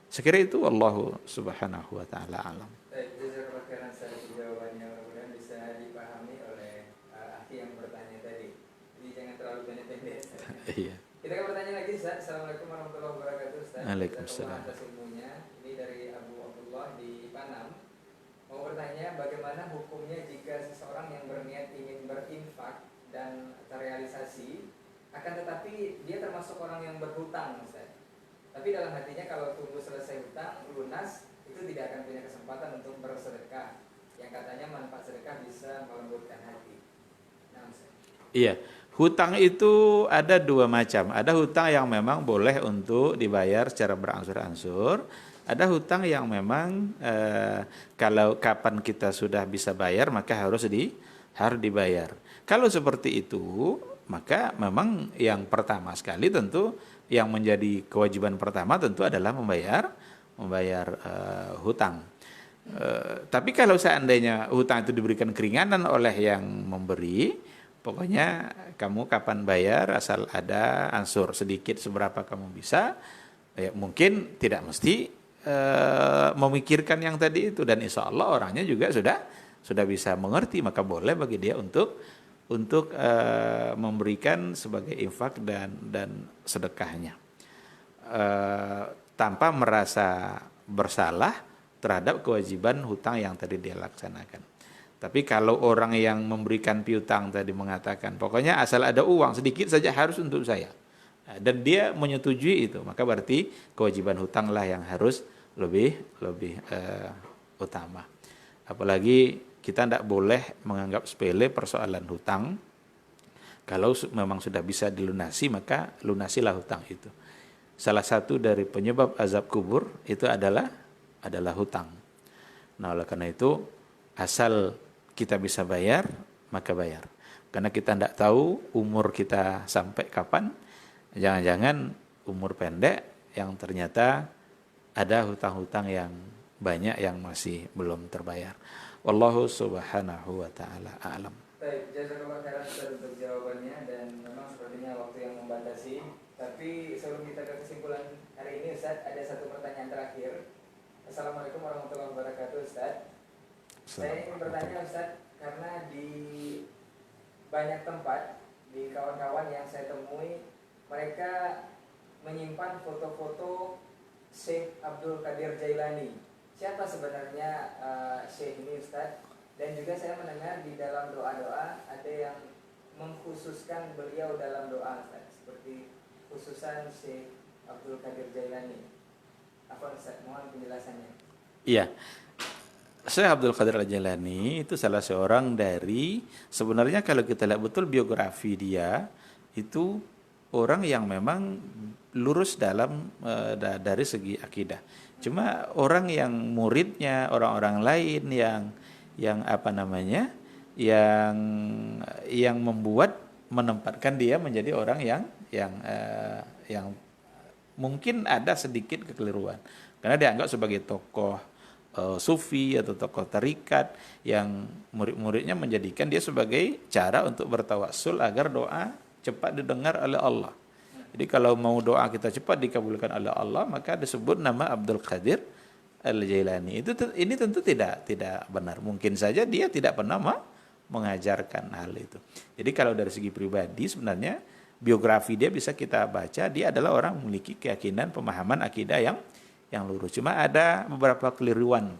Sekira itu Allah Subhanahu wa taala alam. Jawabannya mudah-mudahan bisa dipahami oleh ahli yang bertanya tadi. Jadi jangan terlalu pendek-pendek. Iya. Kita akan bertanya lagi, Ustaz. Assalamualaikum warahmatullahi wabarakatuh, Ustaz. Waalaikumsalam. Atas ilmunya. Ini dari Abu Abdullah di Panam. Mau bertanya bagaimana hukumnya jika seseorang yang berniat ingin berinfak dan terrealisasi, akan tetapi dia termasuk orang yang berhutang, Ustaz. Tapi dalam hatinya kalau tunggu selesai hutang, lunas, itu tidak akan punya kesempatan untuk bersedekah. Yang katanya manfaat sedekah bisa melembutkan hati. Nah, Ustaz. Iya. Hutang itu ada dua macam. Ada hutang yang memang boleh untuk dibayar secara berangsur-angsur. Ada hutang yang memang kalau kapan kita sudah bisa bayar maka harus dibayar. Kalau seperti itu, maka memang yang pertama sekali tentu yang menjadi kewajiban pertama tentu adalah membayar hutang. Tapi kalau seandainya hutang itu diberikan keringanan oleh yang memberi, pokoknya kamu kapan bayar asal ada ansur sedikit seberapa kamu bisa, ya mungkin tidak mesti memikirkan yang tadi itu, dan insya Allah orangnya juga sudah bisa mengerti, maka boleh bagi dia untuk memberikan sebagai infak dan sedekahnya tanpa merasa bersalah terhadap kewajiban hutang yang tadi dia laksanakan. Tapi kalau orang yang memberikan piutang tadi mengatakan pokoknya asal ada uang sedikit saja harus untuk saya, dan dia menyetujui itu, maka berarti kewajiban hutanglah yang harus lebih utama. Apalagi kita tidak boleh menganggap sepele persoalan hutang. Kalau memang sudah bisa dilunasi, maka lunasilah hutang itu. Salah satu dari penyebab azab kubur itu adalah hutang. Nah, oleh karena itu asal kita bisa bayar, maka bayar. Karena kita tidak tahu umur kita sampai kapan. Jangan-jangan umur pendek yang ternyata ada hutang-hutang yang banyak yang masih belum terbayar. Wallahu subhanahu wa ta'ala a'lam. Baik, jazakallahu khairan untuk jawabannya, dan memang sepertinya waktu yang membatasi. Tapi sebelum kita ke kesimpulan hari ini Ustaz, ada satu pertanyaan terakhir. Assalamualaikum warahmatullahi wabarakatuh Ustaz. Saya ingin bertanya Ustaz, karena di banyak tempat, di kawan-kawan yang saya temui, mereka menyimpan foto-foto Syekh Abdul Qadir Jailani. Siapa sebenarnya Syekh ini Ustaz? Dan juga saya mendengar di dalam doa-doa ada yang mengkhususkan beliau dalam doa Ustaz, seperti khususan Syekh Abdul Qadir Jailani. Apa Ustaz? Mohon penjelasannya. Iya. Syekh Abdul Qadir Al-Jailani itu salah seorang dari, sebenarnya kalau kita lihat betul biografi dia, itu orang yang memang lurus dalam dari segi akidah. Cuma orang yang muridnya, orang-orang lain yang apa namanya, yang membuat menempatkan dia menjadi orang yang mungkin ada sedikit kekeliruan, karena dianggap sebagai tokoh sufi atau tokoh tarikat yang murid-muridnya menjadikan dia sebagai cara untuk bertawassul agar doa cepat didengar oleh Allah. Jadi kalau mau doa kita cepat dikabulkan oleh Allah, maka disebut nama Abdul Qadir Al-Jailani. Ini tentu tidak benar. Mungkin saja dia tidak pernah mengajarkan hal itu. Jadi kalau dari segi pribadi sebenarnya biografi dia bisa kita baca, dia adalah orang memiliki keyakinan, pemahaman akidah yang lurus. Cuma ada beberapa keliruan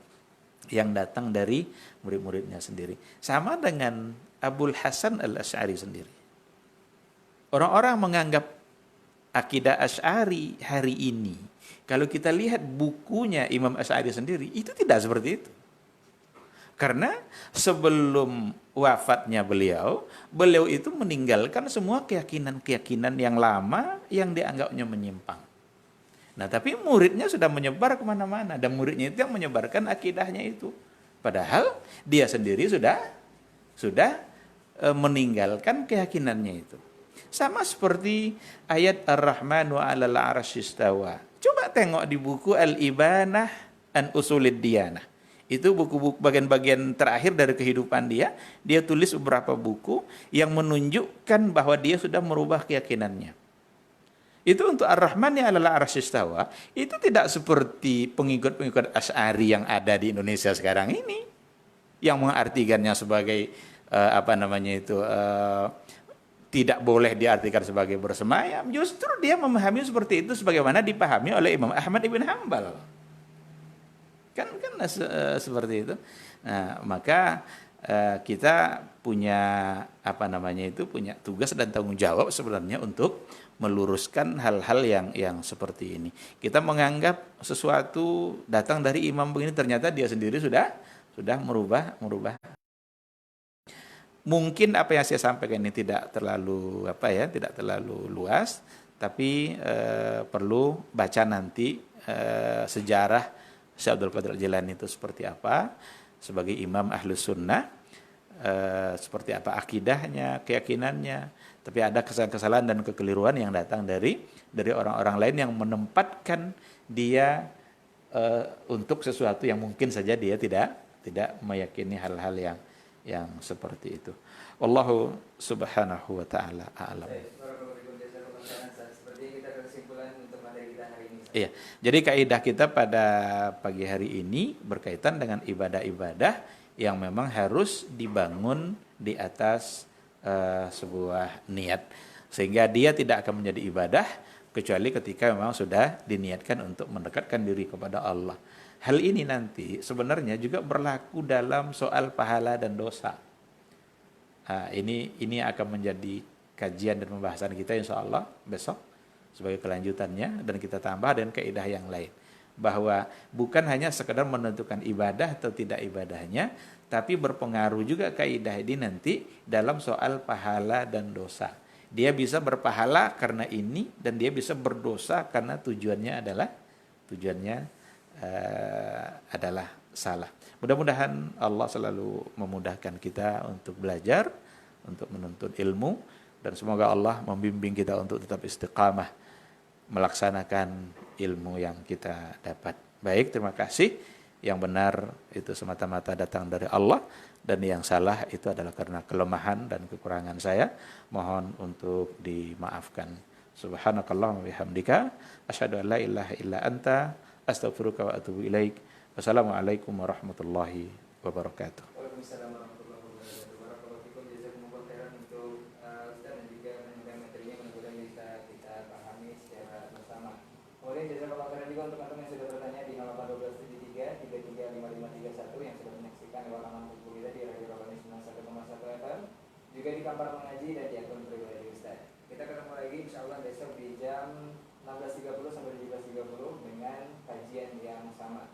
yang datang dari murid-muridnya sendiri. Sama dengan Abul Hasan Al-Asy'ari sendiri. Orang-orang menganggap akidah Asy'ari hari ini, kalau kita lihat bukunya Imam Asy'ari sendiri, itu tidak seperti itu. Karena sebelum wafatnya beliau itu meninggalkan semua keyakinan-keyakinan yang lama yang dianggapnya menyimpang. Nah, tapi muridnya sudah menyebar kemana-mana, dan muridnya itu yang menyebarkan akidahnya itu. Padahal dia sendiri sudah meninggalkan keyakinannya itu. Sama seperti ayat Ar-Rahmanu 'alal 'arsy istawa. Coba tengok di buku Al-Ibanah an Usulid Diyanah. Itu buku-buku bagian-bagian terakhir dari kehidupan dia. Dia tulis beberapa buku yang menunjukkan bahwa dia sudah merubah keyakinannya. Itu untuk Ar-Rahman yang 'alal 'arsy istawa, itu tidak seperti pengikut-pengikut Asy'ari yang ada di Indonesia sekarang ini, yang mengartikannya sebagai tidak boleh diartikan sebagai bersemayam. Justru dia memahami seperti itu sebagaimana dipahami oleh Imam Ahmad ibn Hanbal. Kan seperti itu. Nah, maka kita punya punya tugas dan tanggung jawab sebenarnya untuk meluruskan hal-hal yang seperti ini. Kita menganggap sesuatu datang dari imam begini, ternyata dia sendiri sudah merubah. Mungkin apa yang saya sampaikan ini tidak terlalu luas, tapi perlu baca nanti sejarah Syekh Abdul Qadir Jailani itu seperti apa sebagai imam Ahlus Sunnah, seperti apa akidahnya, keyakinannya. Tapi ada kesalahan-kesalahan dan kekeliruan yang datang dari orang-orang lain yang menempatkan dia untuk sesuatu yang mungkin saja dia tidak meyakini hal-hal yang seperti itu. Wallahu subhanahu wa ta'ala a'lam. Iya, jadi kaidah kita pada pagi hari ini berkaitan dengan ibadah-ibadah yang memang harus dibangun di atas sebuah niat, sehingga dia tidak akan menjadi ibadah kecuali ketika memang sudah diniatkan untuk mendekatkan diri kepada Allah. Hal ini nanti sebenarnya juga berlaku dalam soal pahala dan dosa. Ini akan menjadi kajian dan pembahasan kita insya Allah besok sebagai kelanjutannya, dan kita tambah dengan kaidah yang lain, bahwa bukan hanya sekedar menentukan ibadah atau tidak ibadahnya, tapi berpengaruh juga kaidah ini nanti dalam soal pahala dan dosa. Dia bisa berpahala karena ini, dan dia bisa berdosa karena tujuannya adalah salah. Mudah-mudahan Allah selalu memudahkan kita untuk belajar, untuk menuntut ilmu, dan semoga Allah membimbing kita untuk tetap istiqamah melaksanakan ilmu yang kita dapat. Baik, terima kasih. Yang benar itu semata-mata datang dari Allah, dan yang salah itu adalah karena kelemahan dan kekurangan saya. Mohon untuk dimaafkan. Subhanakallahumma bihamdika asyhadu an la ilaha illa anta astaghfiruka wa atubu ilaik. Wassalamualaikum warahmatullahi wabarakatuh. Waalaikumsalam warahmatullahi wabarakatuh. Barakallahu fikum, jazakumullah khairan untuk Ustaz dan juga menyampaikan materinya, mudah-mudahan bisa kita pahami secara bersama. Kemudian jazakallahu khairan juga untuk teman-teman yang sudah bertanya di 081273 335531 yang sudah menyaksikan lewat laman Facebook kita di Radio Rabbani 91,1 FM, juga di Kampar Mengaji dan di akun pribadi Ustaz. Kita ketemu lagi insyaallah besok di jam 16.30 sampai 17.30 dengan kajian yang sama.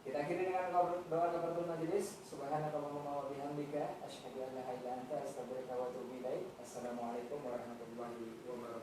Kita akhiri dengan doa kafaratul majelis. Subhanakallahumma wa bihamdika asyhadu an la ilaha illa anta astaghfiruka wa atubu ilaik. Assalamualaikum warahmatullahi wabarakatuh.